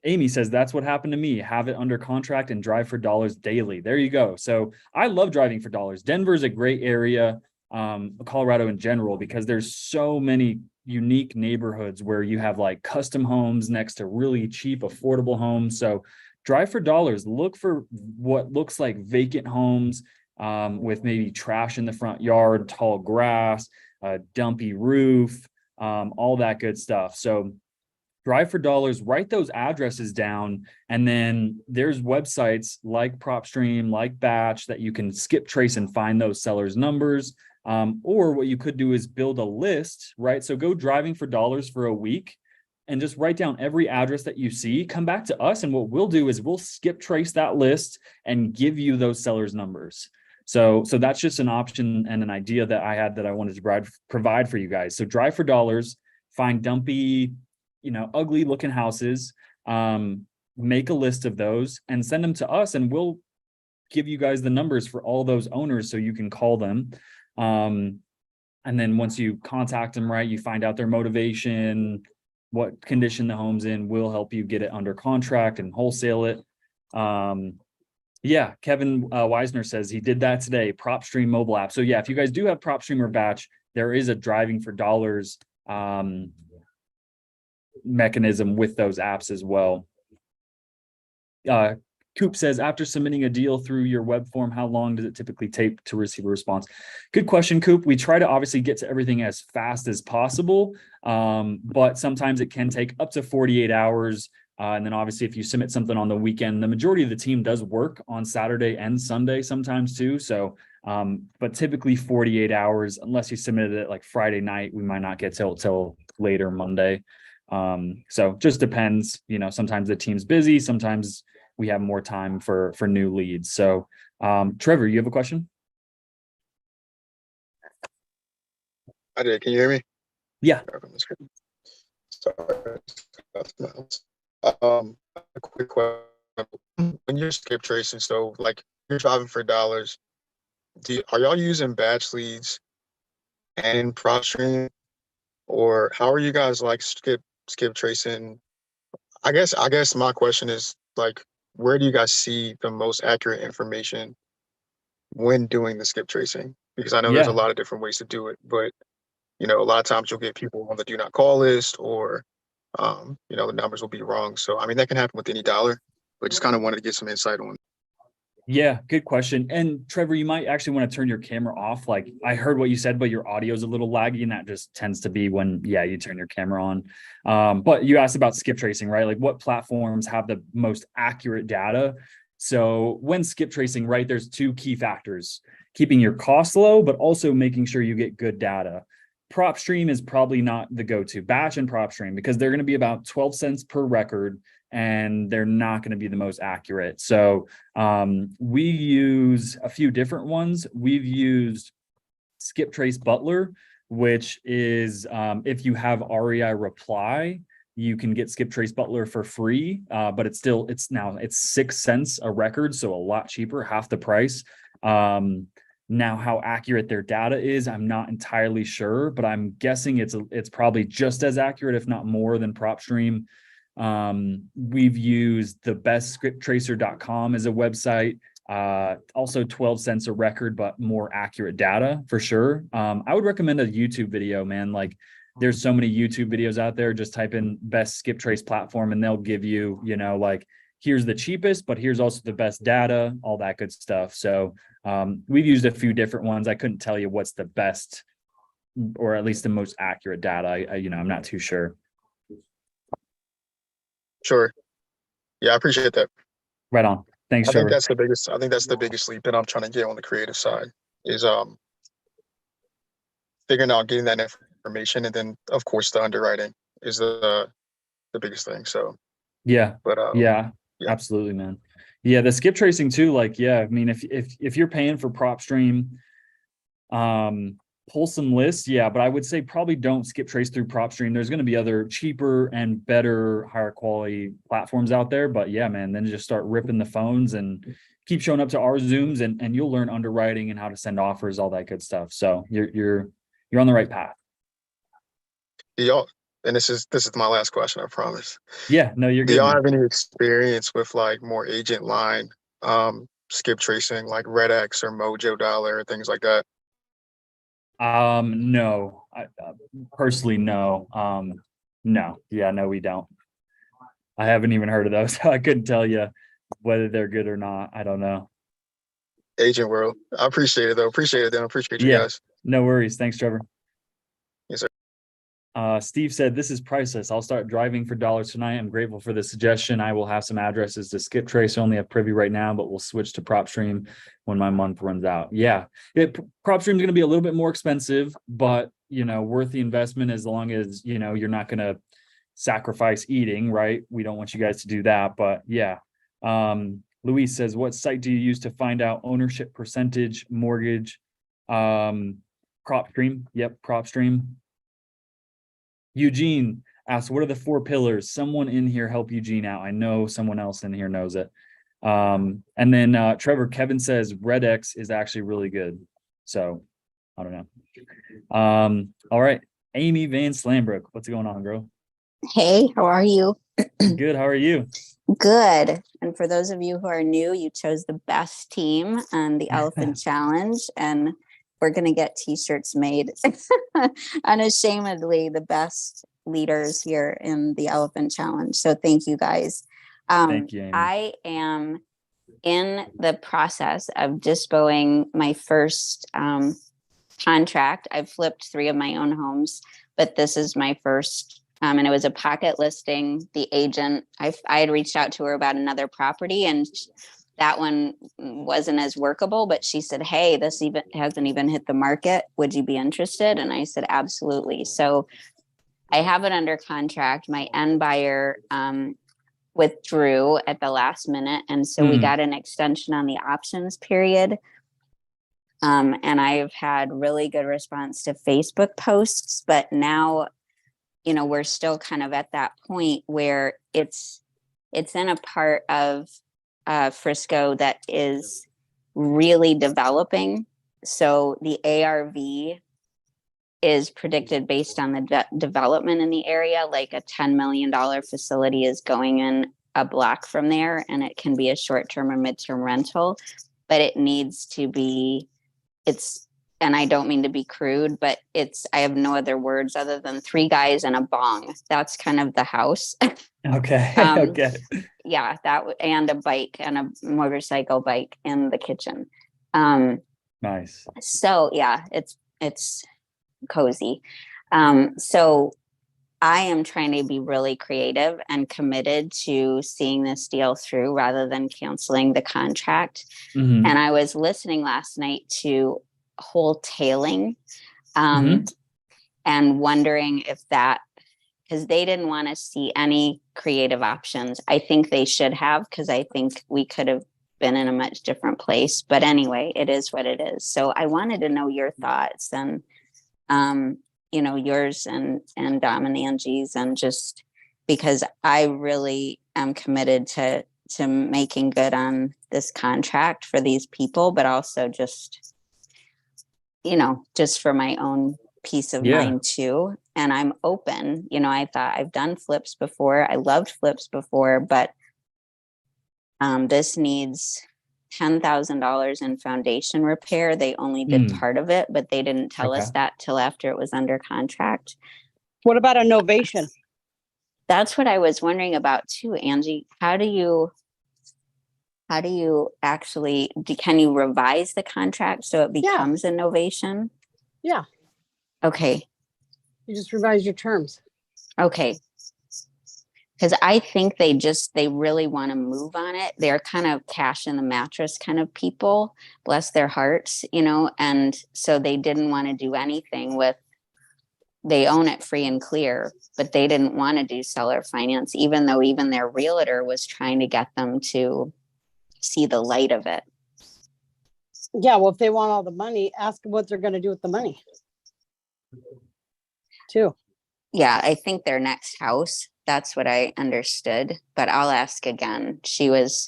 Amy says that's what happened to me. Have it under contract and drive for dollars daily. There you go. So I love driving for dollars. Denver's a great area, Colorado in general, because there's so many unique neighborhoods where you have like custom homes next to really cheap, affordable homes. So drive for dollars. Look for what looks like vacant homes with maybe trash in the front yard, tall grass, a dumpy roof, all that good stuff. So drive for dollars, write those addresses down, and then there's websites like PropStream, like Batch, that you can skip trace and find those sellers' numbers. Or what you could do is build a list, right? So go driving for dollars for a week and just write down every address that you see, come back to us. And what we'll do is we'll skip trace that list and give you those sellers' numbers. So that's just an option and an idea that I had that I wanted to provide for you guys. So drive for dollars, find dumpy, ugly looking houses, make a list of those and send them to us, and we'll give you guys the numbers for all those owners so you can call them. And then once you contact them, right, you find out their motivation, what condition the home's in, we'll help you get it under contract and wholesale it. Yeah, Kevin Weisner says he did that today, PropStream mobile app. So yeah, if you guys do have PropStream or Batch, there is a driving for dollars mechanism with those apps as well. Coop says, after submitting a deal through your web form, how long does it typically take to receive a response? Good question, Coop. We try to obviously get to everything as fast as possible, but sometimes it can take up to 48 hours. And then obviously if you submit something on the weekend, the majority of the team does work on Saturday and Sunday sometimes too. So, but typically 48 hours, unless you submitted it like Friday night, we might not get till later Monday. So just depends, sometimes the team's busy, sometimes we have more time for new leads. So, Trevor, you have a question? I did. Can you hear me? Yeah. Sorry. A quick question. When you're skip tracing, so like you're driving for dollars, are y'all using batch leads and prop stream, or how are you guys like skip tracing? I guess my question is like, where do you guys see the most accurate information when doing the skip tracing? Because I know there's a Yeah. lot of different ways to do it, but you know, a lot of times you'll get people on the do not call list, or you know, the numbers will be wrong. So I mean, that can happen with any dollar, but just kind of wanted to get some insight on. Yeah, good question. And Trevor, you might actually want to turn your camera off. Like I heard what you said, but your audio is a little laggy, and that just tends to be when, yeah, you turn your camera on. But you asked about skip tracing, right? Like what platforms have the most accurate data? So when skip tracing, right, there's two key factors: keeping your costs low, but also making sure you get good data. Prop stream is probably not the go-to, batch and prop stream, because they're going to be about 12 cents per record, and they're not going to be the most accurate. So we use a few different ones. We've used Skip Trace Butler, which is if you have REI reply, you can get Skip Trace Butler for free, but it's 6 cents a record, so a lot cheaper, half the price. Now, how accurate their data is, I'm not entirely sure, but I'm guessing it's probably just as accurate, if not more, than PropStream. We've used the bestscripttracer.com as a website, also 12 cents a record, but more accurate data for sure. I would recommend a YouTube video, man. Like there's so many YouTube videos out there. Just type in best skip trace platform and they'll give you, you know, like here's the cheapest, but here's also the best data, all that good stuff. So we've used a few different ones. I couldn't tell you what's the best, or at least the most accurate data. I'm not too sure. Sure. Yeah, I appreciate that. Right on. Thanks, I think Trevor. that's the biggest leap that I'm trying to get on the creative side is figuring out getting that information, and then of course the underwriting is the biggest thing. So yeah, but yeah, yeah. Absolutely, man. Yeah, the skip tracing too. Like, yeah, I mean, if you're paying for PropStream, pull some lists, yeah, but I would say probably don't skip trace through PropStream. There's going to be other cheaper and better, higher quality platforms out there. But yeah, man, then just start ripping the phones and keep showing up to our Zooms, and you'll learn underwriting and how to send offers, all that good stuff. So you're on the right path. Y'all, and this is my last question, I promise. Yeah, no, you're Do good. y'all Man. have any experience with like more agent line skip tracing, like RedX or Mojo Dollar, things like that? No, I personally, no. No, yeah, no, we don't. I haven't even heard of those. I couldn't tell you whether they're good or not. I don't know. Agent World. I appreciate it though. Appreciate it, then. Appreciate you guys. No worries. Thanks, Trevor. Yes, sir. Steve said, this is priceless. I'll start driving for dollars tonight. I'm grateful for the suggestion. I will have some addresses to skip trace. I only have Privy right now, but we'll switch to PropStream when my month runs out. Yeah, PropStream is going to be a little bit more expensive, but worth the investment as long as you're not going to sacrifice eating, right? We don't want you guys to do that, but yeah. Luis says, what site do you use to find out ownership percentage, mortgage? PropStream. Yep, PropStream. Eugene asks, what are the 4 pillars? Someone in here help Eugene out. I know someone else in here knows it. And then Trevor, Kevin says RedX is actually really good. So I don't know. All right. Amy Van Slambrook, what's going on, girl? Hey, how are you? Good. How are you? Good. And for those of you who are new, you chose the best team on the Elephant Challenge, and we're going to get t-shirts made. Unashamedly, the best leaders here in the Elephant Challenge. So thank you guys. Thank you, Amy. I am in the process of dispoing my first contract. I've flipped 3 of my own homes, but this is my first. And it was a pocket listing. The agent, I had reached out to her about another property, and that one wasn't as workable, but she said, hey, this hasn't even hit the market. Would you be interested? And I said, absolutely. So I have it under contract. My end buyer withdrew at the last minute. And so we got an extension on the options period. And I've had really good response to Facebook posts, but now, we're still kind of at that point where it's in a part of Frisco that is really developing. So the ARV is predicted based on the development in the area, like a $10 million facility is going in a block from there, and it can be a short-term or mid-term rental, but it needs to be, and I don't mean to be crude, but I have no other words other than 3 guys and a bong. That's kind of the house. Okay. Okay. Yeah, and a bike and a motorcycle bike in the kitchen. Nice. So yeah, it's cozy. So I am trying to be really creative and committed to seeing this deal through rather than canceling the contract. Mhm. And I was listening last night to wholetailing, Mhm. and wondering if because they didn't want to see any creative options. I think they should have, because I think we could have been in a much different place. But anyway, it is what it is. So I wanted to know your thoughts and, yours and Dom and Angie's, and just because I really am committed to making good on this contract for these people, but also just for my own peace of Yeah. mind too. And I'm open. I thought I've done flips before. I loved flips before, but this needs $10,000 in foundation repair. They only did part of it, but they didn't tell us Okay. that till after it was under contract. What about a novation? That's what I was wondering about too, Angie. How do you actually, can you revise the contract so it becomes a novation? Yeah, Okay. you just revise your terms. Okay. Because I think they really want to move on it. They're kind of cash in the mattress kind of people, bless their hearts, and so they didn't want to do anything they own it free and clear, but they didn't want to do seller finance, even though even their realtor was trying to get them to see the light of it. Yeah, well, if they want all the money, ask what they're going to do with the money. Too. Yeah, I think their next house, that's what I understood, but I'll ask again. The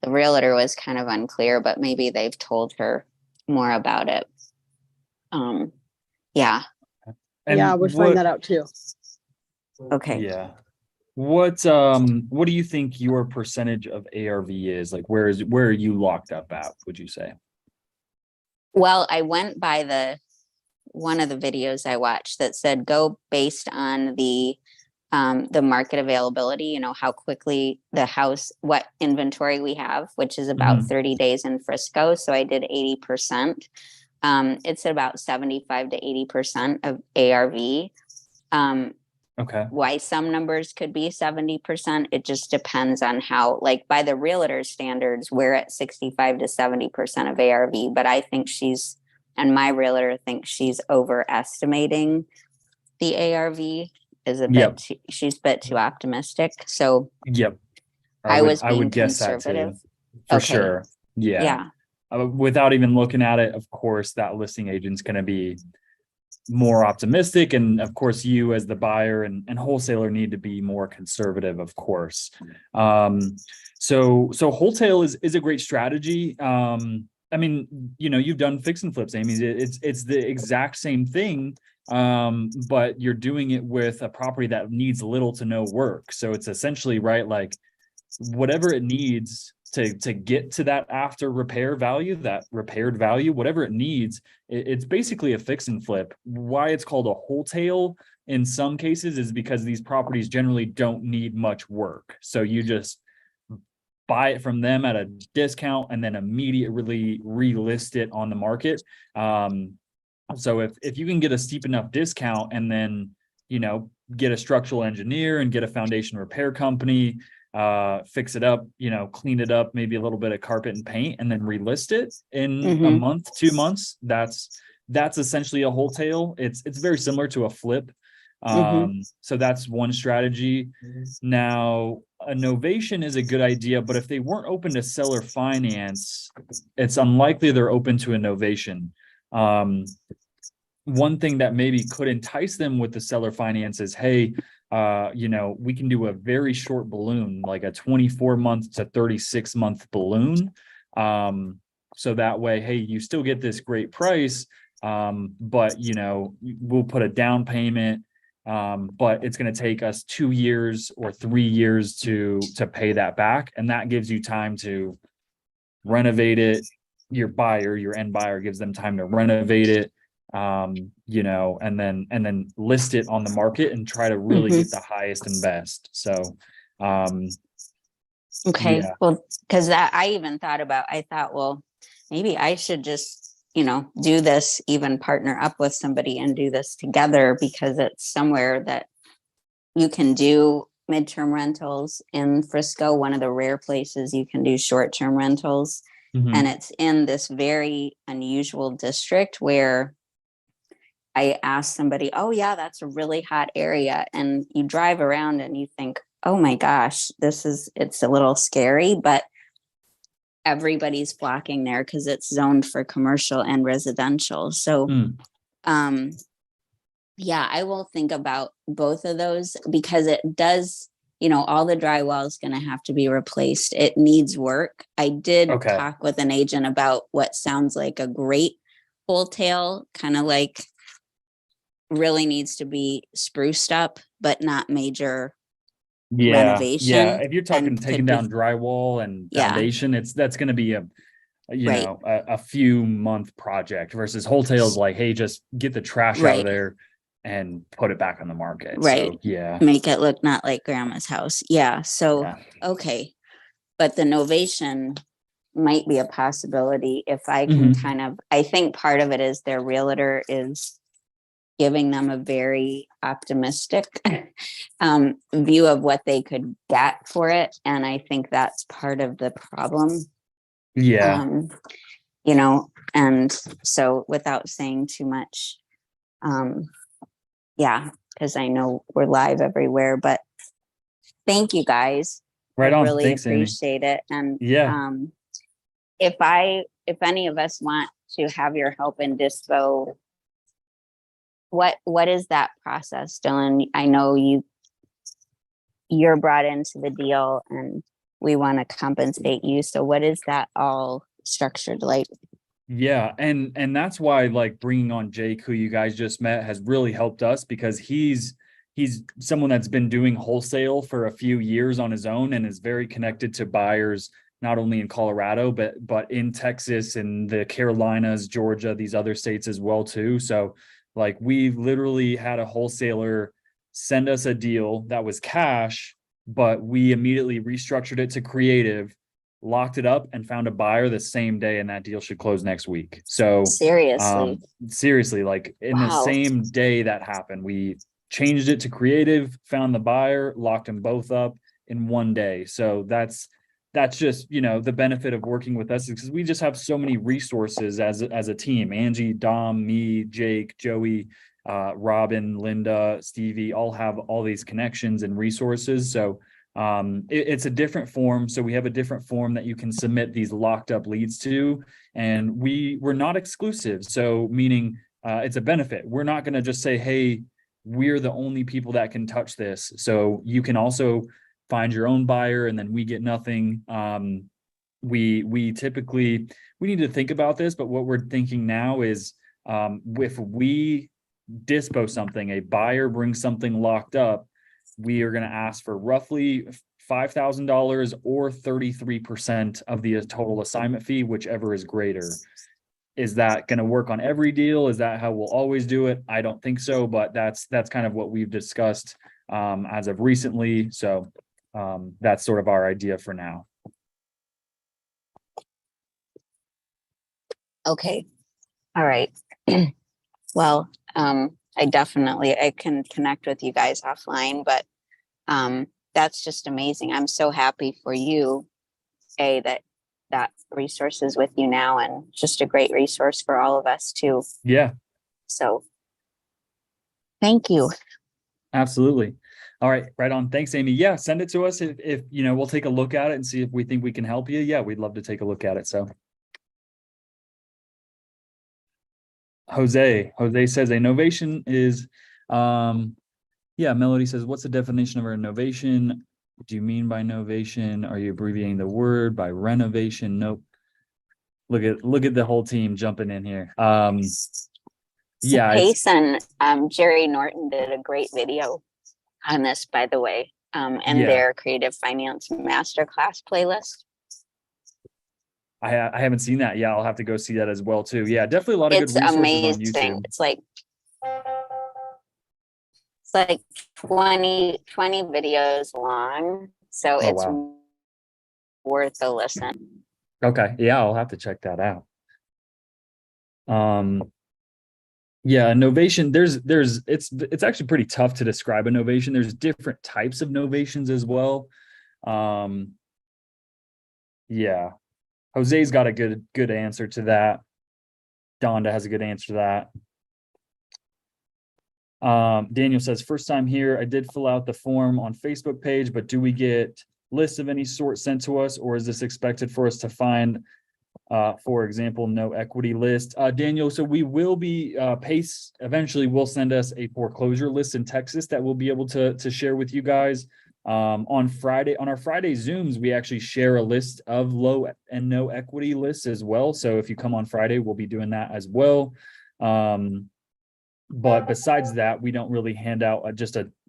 realtor was kind of unclear, but maybe they've told her more about it. Yeah. And yeah, we'll find that out too. Okay. Yeah. What do you think your percentage of ARV is? Like, where are you locked up at, would you say? Well, I went by one of the videos I watched that said go based on the market availability, how quickly what inventory we have, which is about 30 days in Frisco. So I did 80%. It's about 75 to 80% of ARV. Okay. Why some numbers could be 70%. It just depends on how, like by the realtor's standards, we're at 65 to 70% of ARV, but I think my realtor thinks she's overestimating the ARV is she's a bit too optimistic. So yep. I was being guess that conservative. too, for Okay. sure. Yeah. Without even looking at it, of course, that listing agent's going to be more optimistic. And of course, you as the buyer and wholesaler need to be more conservative, of course. So wholesale is a great strategy. I mean, you've done fix and flips, Amy. It's the exact same thing, but you're doing it with a property that needs little to no work. So it's essentially, right, like whatever it needs to get to that after repair value, that repaired value, whatever it needs, it's basically a fix and flip. Why it's called a wholesale in some cases is because these properties generally don't need much work. So you just buy it from them at a discount and then immediately relist it on the market. So if you can get a steep enough discount and then, get a structural engineer and get a foundation repair company, fix it up, clean it up, maybe a little bit of carpet and paint, and then relist it in a month, 2 months, that's essentially a wholesale. It's very similar to a flip. So that's one strategy. Now, a novation is a good idea, but if they weren't open to seller finance, it's unlikely they're open to a novation. One thing that maybe could entice them with the seller finance is, hey, we can do a very short balloon, like a 24-month to 36-month balloon. So that way, hey, you still get this great price, but we'll put a down payment, but it's going to take us 2 years or 3 years to pay that back, and that gives you time to renovate it. Your end buyer gives them time to renovate it, and then list it on the market and try to really get the highest and best. So, okay, yeah. well, because I thought, well, maybe I should just, do this, even partner up with somebody and do this together, because it's somewhere that you can do midterm rentals in Frisco, one of the rare places you can do short-term rentals. And it's in this very unusual district where I asked somebody, oh yeah, that's a really hot area. And you drive around and you think, oh my gosh, it's a little scary, but everybody's flocking there because it's zoned for commercial and residential. So, yeah, I will think about both of those, because it does, all the drywall is going to have to be replaced. It needs work. I did talk with an agent about what sounds like a great wholesale, kind of like really needs to be spruced up, but not major renovation. Yeah, if you're talking taking down drywall and foundation, that's going to be a few month project, versus wholesale's like, hey, just get the trash out of there and put it back on the market. Right. So, yeah. Make it look not like grandma's house. Yeah. So, okay. But the novation might be a possibility if I can I think part of it is their realtor is giving them a very optimistic view of what they could get for it. And I think that's part of the problem. Yeah. And so without saying too much, because I know we're live everywhere, but thank you guys. Right I on. really Thanks, Amy. appreciate it. And if any of us want to have your help in dispo, what is that process, Dylan? I know you're brought into the deal and we want to compensate you. So what is that all structured like? Yeah. And that's why, like, bringing on Jake, who you guys just met, has really helped us, because he's someone that's been doing wholesale for a few years on his own and is very connected to buyers, not only in Colorado, but in Texas and the Carolinas, Georgia, these other states as well too. So, like, we literally had a wholesaler send us a deal that was cash, but we immediately restructured it to creative, locked it up, and found a buyer the same day, and that deal should close next week. So seriously, like, in the same day that happened, we changed it to creative, found the buyer, locked them both up in one day. So that's just, the benefit of working with us, because we just have so many resources as a team. Angie, Dom, me, Jake, Joey, Robin, Linda, Stevie, all have all these connections and resources. So it's a different form. So we have a different form that you can submit these locked up leads to, and we're not exclusive. So meaning it's a benefit. We're not going to just say, hey, we're the only people that can touch this. So you can also find your own buyer, and then we get nothing. We typically, we need to think about this, but what we're thinking now is, if we dispo something, a buyer brings something locked up, we are going to ask for roughly $5,000 or 33% of the total assignment fee, whichever is greater. Is that going to work on every deal? Is that how we'll always do it? I don't think so, but that's kind of what we've discussed as of recently. So that's sort of our idea for now. Okay. All right. Well, I can connect with you guys offline, but that's just amazing. I'm so happy for you, that resource is with you now, and just a great resource for all of us too. Yeah. So thank you. Absolutely. All right, right on. Thanks, Amy. Yeah, send it to us if you know, we'll take a look at it and see if we think we can help you. Yeah, we'd love to take a look at it. So Jose says a novation is yeah, Melody says, what's the definition of a novation? What do you mean by novation? Are you abbreviating the word by renovation? Nope. Look at the whole team jumping in here. Yeah, Pace and Jerry Norton did a great video on this, by the way, and Yeah. their creative finance masterclass playlist. I haven't seen that. Yeah, I'll have to go see that as well too. Yeah, definitely a lot of It's good resources amazing. on YouTube. It's like 20 videos long, so Oh, it's wow. worth a listen. Okay, yeah, I'll have to check that out. Yeah, novation, it's actually pretty tough to describe a novation. There's different types of novations as well. Yeah. Jose's got a good answer to that. Donda has a good answer to that. Daniel says, first time here, I did fill out the form on Facebook page, but do we get lists of any sort sent to us, or is this expected for us to find, for example, no equity list? Daniel, so we will be, Pace eventually will send us a foreclosure list in Texas that we'll be able to share with you guys. On our Friday Zooms, we actually share a list of low and no equity lists as well. So if you come on Friday, we'll be doing that as well. But besides that, we don't really hand out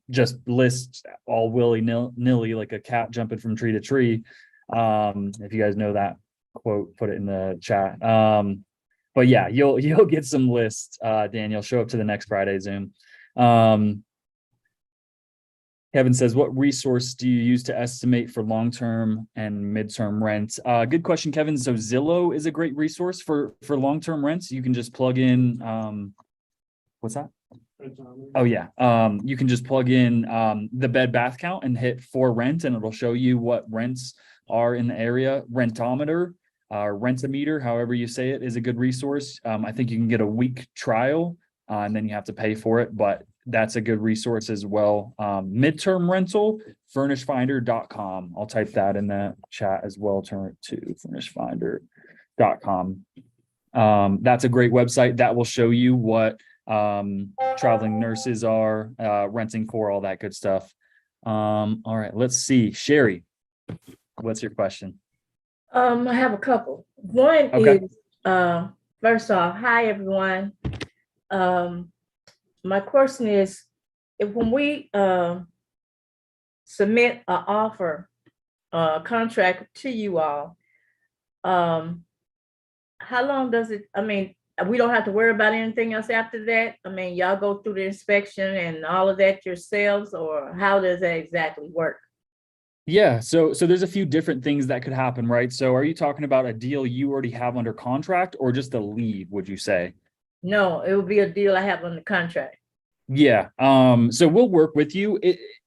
just lists all willy-nilly like a cat jumping from tree to tree. If you guys know that quote, put it in the chat. But yeah, you'll get some lists. Daniel, show up to the next Friday Zoom. Kevin says, what resource do you use to estimate for long-term and midterm rent? Good question, Kevin. So Zillow is a great resource for long-term rents. You can just plug in, what's that? Oh yeah. You can just plug in the bed bath count and hit for rent, and it'll show you what rents are in the area. Rentometer, Rent-A-Meter, however you say it, is a good resource. I think you can get a week trial and then you have to pay for it, but that's a good resource as well. Midterm rental, furnishfinder.com. I'll type that in the chat as well. Turn it to furnishfinder.com. That's a great website that will show you what traveling nurses are renting for, all that good stuff. All right, let's see. Sherry, what's your question? I have a couple. One Okay. is first off, hi everyone. My question is, if when we submit an offer contract to you all, how long does it, I mean, we don't have to worry about anything else after that? I mean, y'all go through the inspection and all of that yourselves, or how does that exactly work? Yeah, so there's a few different things that could happen, right? So are you talking about a deal you already have under contract, or just a lead, would you say? No, it would be a deal I have on the contract. Yeah. So we'll work with you.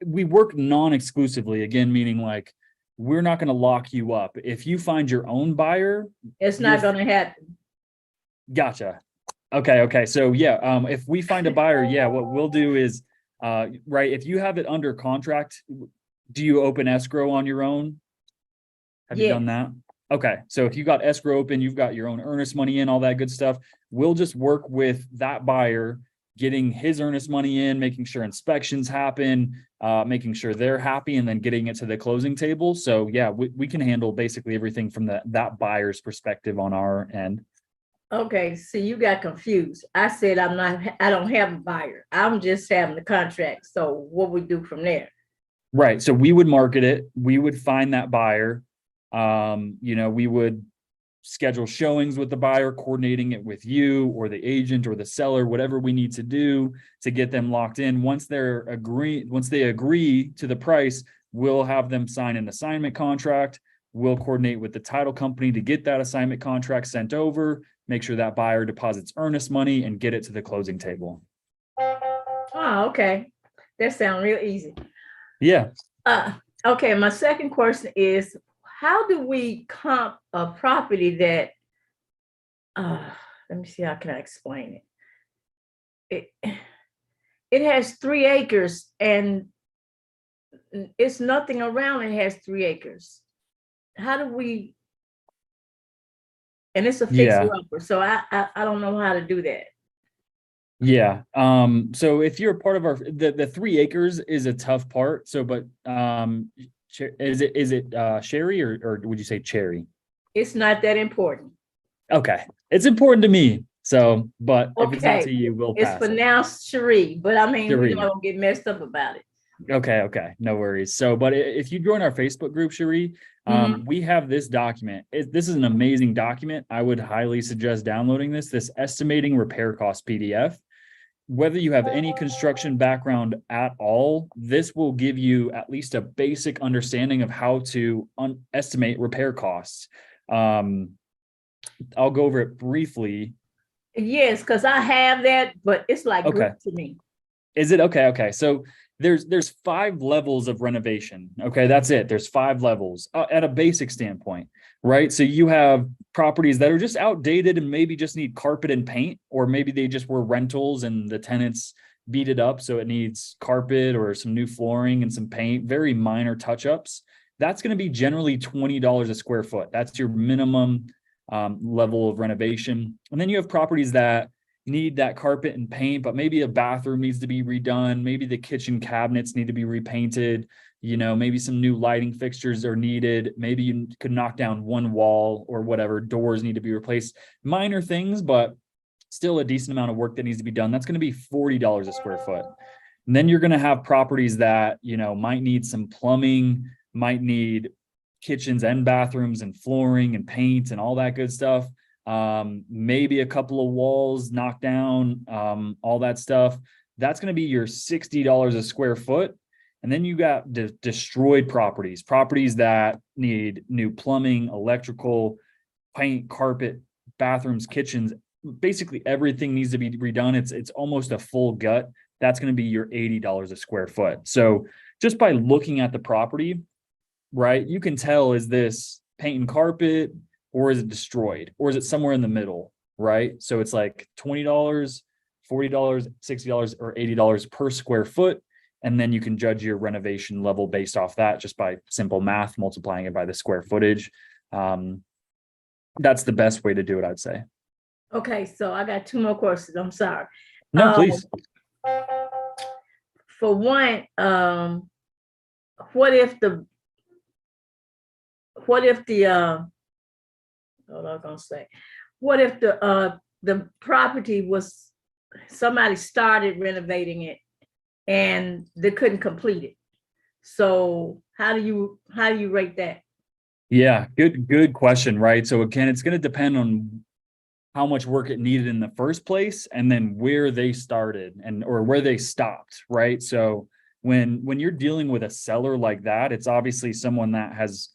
We work non-exclusively, again, meaning like we're not going to lock you up. If you find your own buyer, It's not going to happen. Gotcha. Okay. So yeah, if we find a buyer, yeah, what we'll do is, right, if you have it under contract, do you open escrow on your own? Have you done that? Okay. So if you got escrow open, you've got your own earnest money in, all that good stuff. We'll just work with that buyer, getting his earnest money in, making sure inspections happen, making sure they're happy, and then getting it to the closing table. So yeah, we can handle basically everything from that buyer's perspective on our end. Okay, so you got confused. I said I don't have a buyer. I'm just having the contract. So what we do from there? Right. So we would market it. We would find that buyer. We would schedule showings with the buyer, coordinating it with you or the agent or the seller, whatever we need to do to get them locked in. Once they agree to the price, we'll have them sign an assignment contract. We'll coordinate with the title company to get that assignment contract sent over, make sure that buyer deposits earnest money, and get it to the closing table. Oh, okay. That sounds real easy. Yeah. Okay, my second question is, how do we comp a property that, let me see, how can I explain it? it has 3 acres and it's nothing around it has 3 acres. How do we? And it's a fixer Yeah. upper, so I don't know how to do that. Yeah. So if you're a part of the 3 acres is a tough part. So, but is it Sherry or would you say Cherry? It's not that important. Okay. It's important to me. So, but if it's not Okay, to you, we'll it's pass it. pronounced Cherie, but I mean, we're Cherie. not gonna get messed up about it. Okay, no worries. So, but if you join our Facebook group, Cherie, we have this document. This is an amazing document. I would highly suggest downloading this estimating repair cost PDF. Whether you have any construction background at all, this will give you at least a basic understanding of how to estimate repair costs. I'll go over it briefly. Yes, because I have that, but it's like Okay. Greek to me. Is it okay? Okay. So there's 5 levels of renovation. Okay. That's it. There's 5 levels at a basic standpoint, right? So you have properties that are just outdated and maybe just need carpet and paint, or maybe they just were rentals and the tenants beat it up. So it needs carpet or some new flooring and some paint, very minor touch-ups. That's going to be generally $20 a square foot. That's your minimum level of renovation. And then you have properties that need that carpet and paint, but maybe a bathroom needs to be redone. Maybe the kitchen cabinets need to be repainted. You know, maybe some new lighting fixtures are needed. Maybe you could knock down one wall or whatever. Doors need to be replaced. Minor things, but still a decent amount of work that needs to be done. That's going to be $40 a square foot. And then you're going to have properties that, you know, might need some plumbing, might need kitchens and bathrooms and flooring and paint and all that good stuff. Maybe a couple of walls knocked down, all that stuff. That's going to be your $60 a square foot. And then you got destroyed properties that need new plumbing, electrical, paint, carpet, bathrooms, kitchens. Basically everything needs to be redone. It's almost a full gut. That's going to be your $80 a square foot. So just by looking at the property, right, you can tell, is this paint and carpet, or is it destroyed, or is it somewhere in the middle, right? So it's like $20, $40, $60, or $80 per square foot. And then you can judge your renovation level based off that just by simple math, multiplying it by the square footage. That's the best way to do it, I'd say. Okay, so I got 2 more questions. I'm sorry. No, please. For one, what if the what if the property was, somebody started renovating it and they couldn't complete it? So how do you rate that? Yeah, good question, right? So again, it's going to depend on how much work it needed in the first place and then where they started or where they stopped, right? So when you're dealing with a seller like that, it's obviously someone that has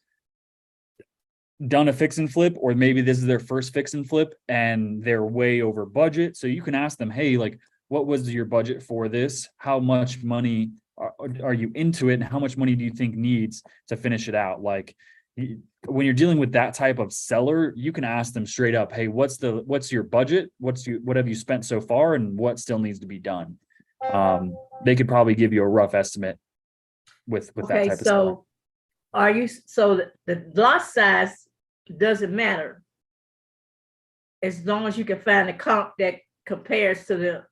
done a fix and flip, or maybe this is their first fix and flip and they're way over budget. So you can ask them, hey, like, what was your budget for this? How much money are you into it? And how much money do you think needs to finish it out? Like, when you're dealing with that type of seller, you can ask them straight up, hey, what's your budget? What have you spent so far? And what still needs to be done? They could probably give you a rough estimate with that type of seller. So the lot size doesn't matter as long as you can find a comp that compares to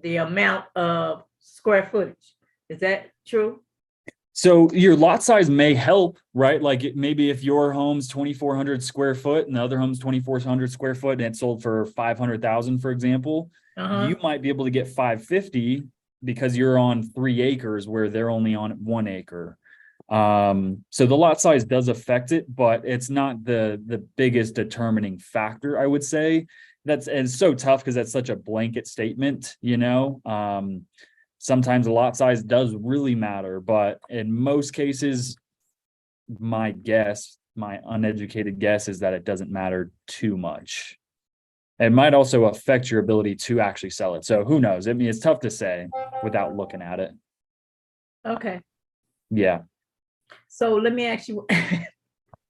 the amount of square footage. Is that true? So your lot size may help, right? Like maybe if your home's 2,400 square foot and the other home's 2,400 square foot and it's sold for 500,000, for example, you might be able to get 550 because you're on 3 acres where they're only on 1 acre. So the lot size does affect it, but it's not the biggest determining factor, I would say. It's so tough because that's such a blanket statement, you know. Sometimes the lot size does really matter, but in most cases, my uneducated guess is that it doesn't matter too much. It might also affect your ability to actually sell it. So who knows? I mean, it's tough to say without looking at it. Okay. Yeah. So let me ask you.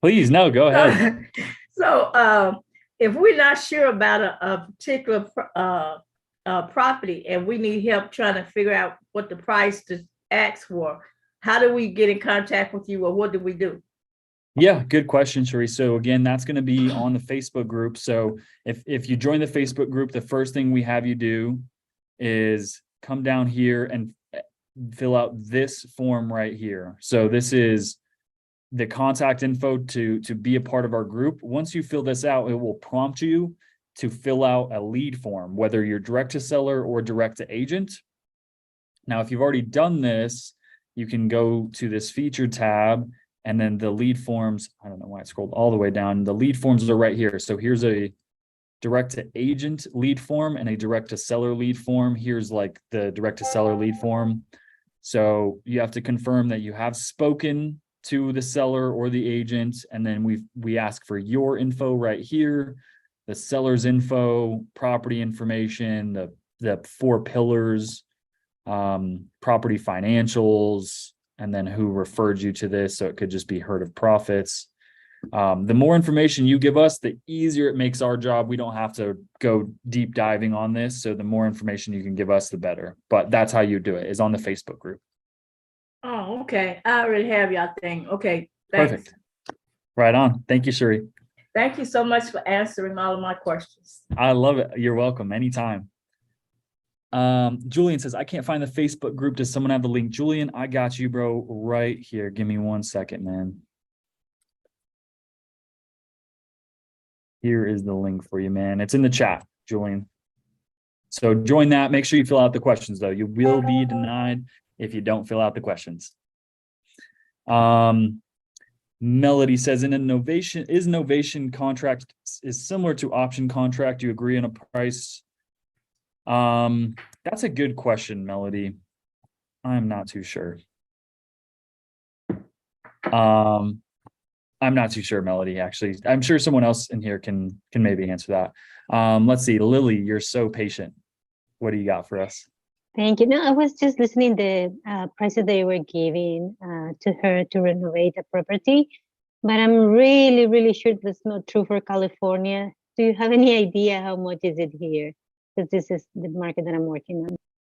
Please, no, go ahead. So if we're not sure about a particular property and we need help trying to figure out what the price to ask for, how do we get in contact with you, or what do we do? Yeah, good question, Sheree. So again, that's going to be on the Facebook group. So if you join the Facebook group, the first thing we have you do is come down here and fill out this form right here. So this is the contact info to be a part of our group. Once you fill this out, it will prompt you to fill out a lead form, whether you're direct to seller or direct to agent. Now, if you've already done this, you can go to this featured tab, and then the lead forms, I don't know why I scrolled all the way down. The lead forms are right here. So here's a direct to agent lead form and a direct to seller lead form. Here's like the direct to seller lead form. So you have to confirm that you have spoken to the seller or the agent, and then we ask for your info right here, the seller's info, property information, the 4 pillars, property financials, and then who referred you to this. So it could just be Herd of Profits. The more information you give us, the easier it makes our job. We don't have to go deep diving on this. So the more information you can give us, the better. But that's how you do it, is on the Facebook group. Oh, okay. I already have y'all thing. Okay. Thanks. Perfect. Right on. Thank you, Sheree. Thank you so much for answering all of my questions. I love it. You're welcome. Anytime. Julian says, I can't find the Facebook group. Does someone have the link? Julian, I got you, bro, right here. Give me 1 second, man. Here is the link for you, man. It's in the chat, Julian. So join that. Make sure you fill out the questions, though. You will be denied if you don't fill out the questions. Melody says, is novation contract is similar to option contract? You agree on a price? That's a good question, Melody. I'm not too sure. I'm not too sure, Melody, actually. I'm sure someone else in here can maybe answer that. Let's see. Lily, you're so patient. What do you got for us? Thank you. No, I was just listening the prices they were giving to her to renovate a property, but I'm really, really sure that's not true for California. Do you have any idea how much is it here? Because this is the market that I'm working on.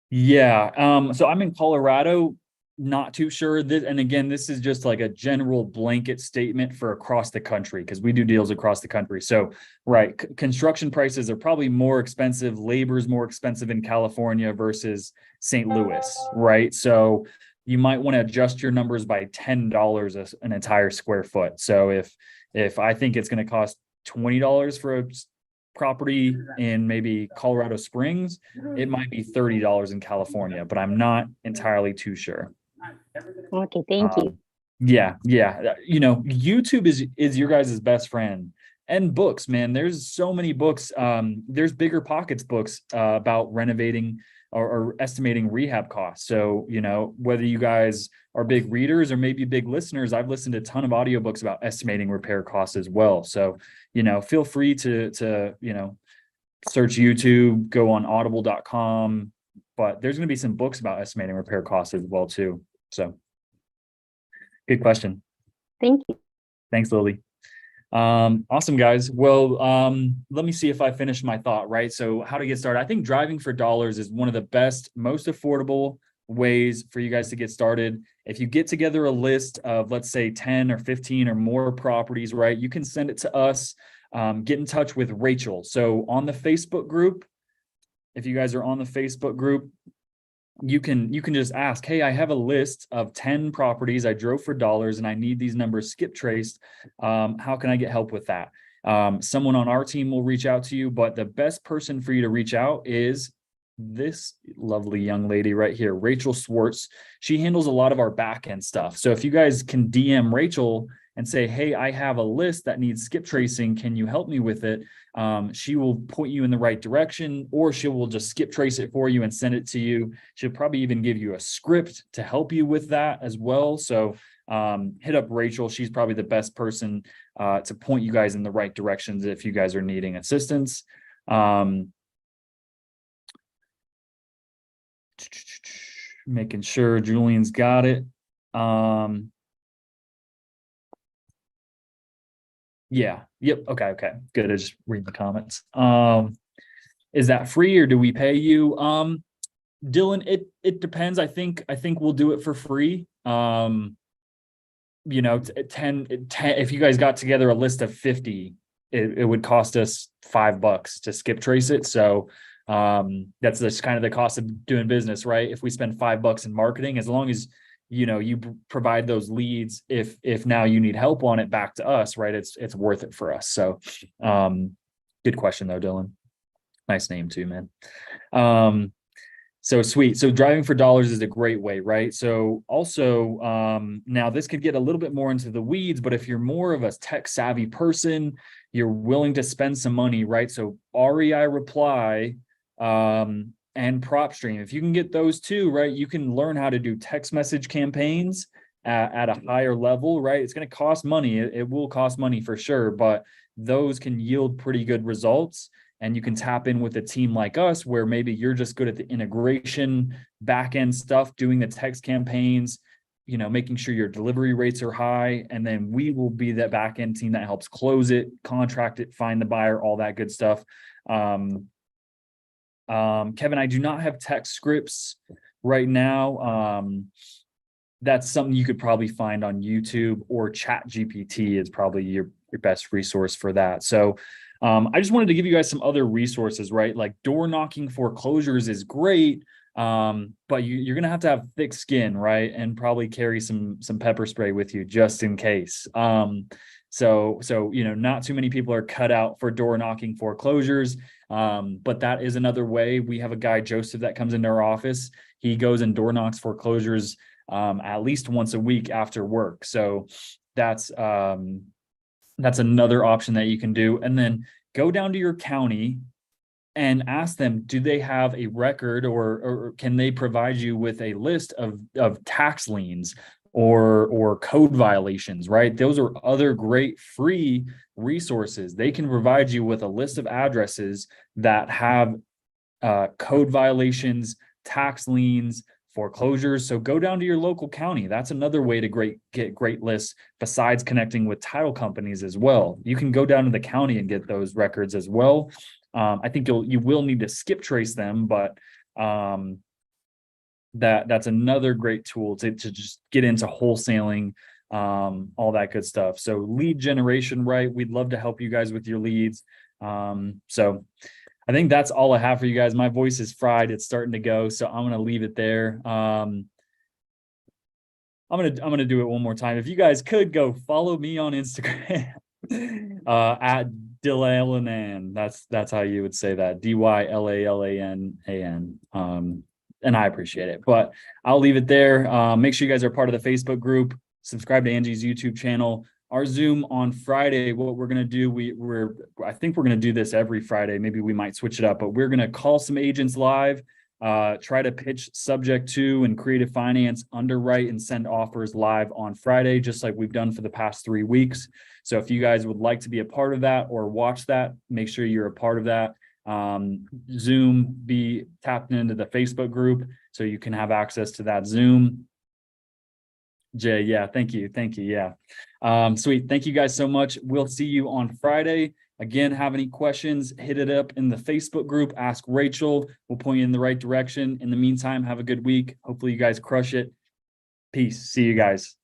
Yeah. So I'm in Colorado. Not too sure. And again, this is just like a general blanket statement for across the country, because we do deals across the country. So, right, construction prices are probably more expensive. Labor is more expensive in California versus St. Louis, right? So you might want to adjust your numbers by $10 an entire square foot. So if I think it's going to cost $20 for a property in maybe Colorado Springs, it might be $30 in California, but I'm not entirely too sure. Okay, thank you. Yeah. YouTube is your guys' best friend. And books, man. There's so many books. There's Bigger Pockets books about renovating or estimating rehab costs. So, whether you guys are big readers or maybe big listeners, I've listened to a ton of audiobooks about estimating repair costs as well. So, feel free to search YouTube, go on audible.com, but there's going to be some books about estimating repair costs as well too. So good question. Thank you. Thanks, Lily. Awesome, guys. Well, let me see if I finished my thought, right? So how to get started. I think driving for dollars is one of the best, most affordable ways for you guys to get started. If you get together a list of, let's say 10 or 15 or more properties, right, you can send it to us. Get in touch with Rachel. So on the Facebook group, if you guys are on the Facebook group, you can just ask, hey, I have a list of 10 properties I drove for dollars and I need these numbers skip traced. How can I get help with that? Someone on our team will reach out to you, but the best person for you to reach out is this lovely young lady right here, Rachel Swartz. She handles a lot of our back end stuff. So if you guys can DM Rachel and say, hey, I have a list that needs skip tracing, can you help me with it? She will point you in the right direction, or she will just skip trace it for you and send it to you. She'll probably even give you a script to help you with that as well. So hit up Rachel. She's probably the best person to point you guys in the right directions if you guys are needing assistance. Making sure Julian's got it. Yeah. Yep. Okay. Good. I just read the comments. is that free or do we pay you? Dylan, it depends. I think we'll do it for free. You know, 10, if you guys got together a list of 50, it would cost us $5 to skip trace it. So that's just kind of the cost of doing business, right? If we spend $5 in marketing, as long as you know you provide those leads, if now you need help on it back to us, right? It's worth it for us. So good question though, Dylan. Nice name too, man. So sweet. So driving for dollars is a great way, right? So also, now this could get a little bit more into the weeds, but if you're more of a tech savvy person, you're willing to spend some money, right? So REI reply, and prop stream, if you can get those two, right, you can learn how to do text message campaigns at a higher level, right? It's going to cost money. It will cost money for sure, but those can yield pretty good results. And you can tap in with a team like us where maybe you're just good at the integration, back end stuff, doing the text campaigns, you know, making sure your delivery rates are high. And then we will be that back end team that helps close it, contract it, find the buyer, all that good stuff. Kevin, I do not have text scripts right now. That's something you could probably find on YouTube, or Chat GPT is probably your best resource for that. So I just wanted to give you guys some other resources, right? Like door knocking foreclosures is great, but you're gonna have to have thick skin, right? And probably carry some pepper spray with you just in case. So you know, not too many people are cut out for door knocking foreclosures, but that is another way. We have a guy, Joseph, that comes into our office. He goes and door knocks foreclosures at least once a week after work. So that's another option that you can do. And then go down to your county and ask them, do they have a record, or can they provide you with a list of tax liens or code violations, right? Those are other great free resources. They can provide you with a list of addresses that have code violations, tax liens, foreclosures. So go down to your local county. That's another way to get great lists, besides connecting with title companies as well. You can go down to the county and get those records as well. I think you will need to skip trace them, but that's another great tool to just get into wholesaling, all that good stuff. So lead generation, right? We'd love to help you guys with your leads. So I think that's all I have for you guys. My voice is fried. It's starting to go, so I'm going to leave it there. I'm going to do it one more time. If you guys could go follow me on Instagram at Dylalanan. That's how you would say that. DYLALANAN. And I appreciate it, but I'll leave it there. Make sure you guys are part of the Facebook group. Subscribe to Angie's YouTube channel. Our Zoom on Friday, what we're going to do, I think we're going to do this every Friday. Maybe we might switch it up, but we're going to call some agents live, try to pitch subject to and creative finance, underwrite, and send offers live on Friday, just like we've done for the past 3 weeks. So if you guys would like to be a part of that or watch that, make sure you're a part of that. Zoom, be tapped into the Facebook group so you can have access to that Zoom. Jay, yeah, thank you. Yeah. Sweet. Thank you guys so much. We'll see you on Friday. Again, have any questions, hit it up in the Facebook group, ask Rachel. We'll point you in the right direction. In the meantime, have a good week. Hopefully you guys crush it. Peace. See you guys.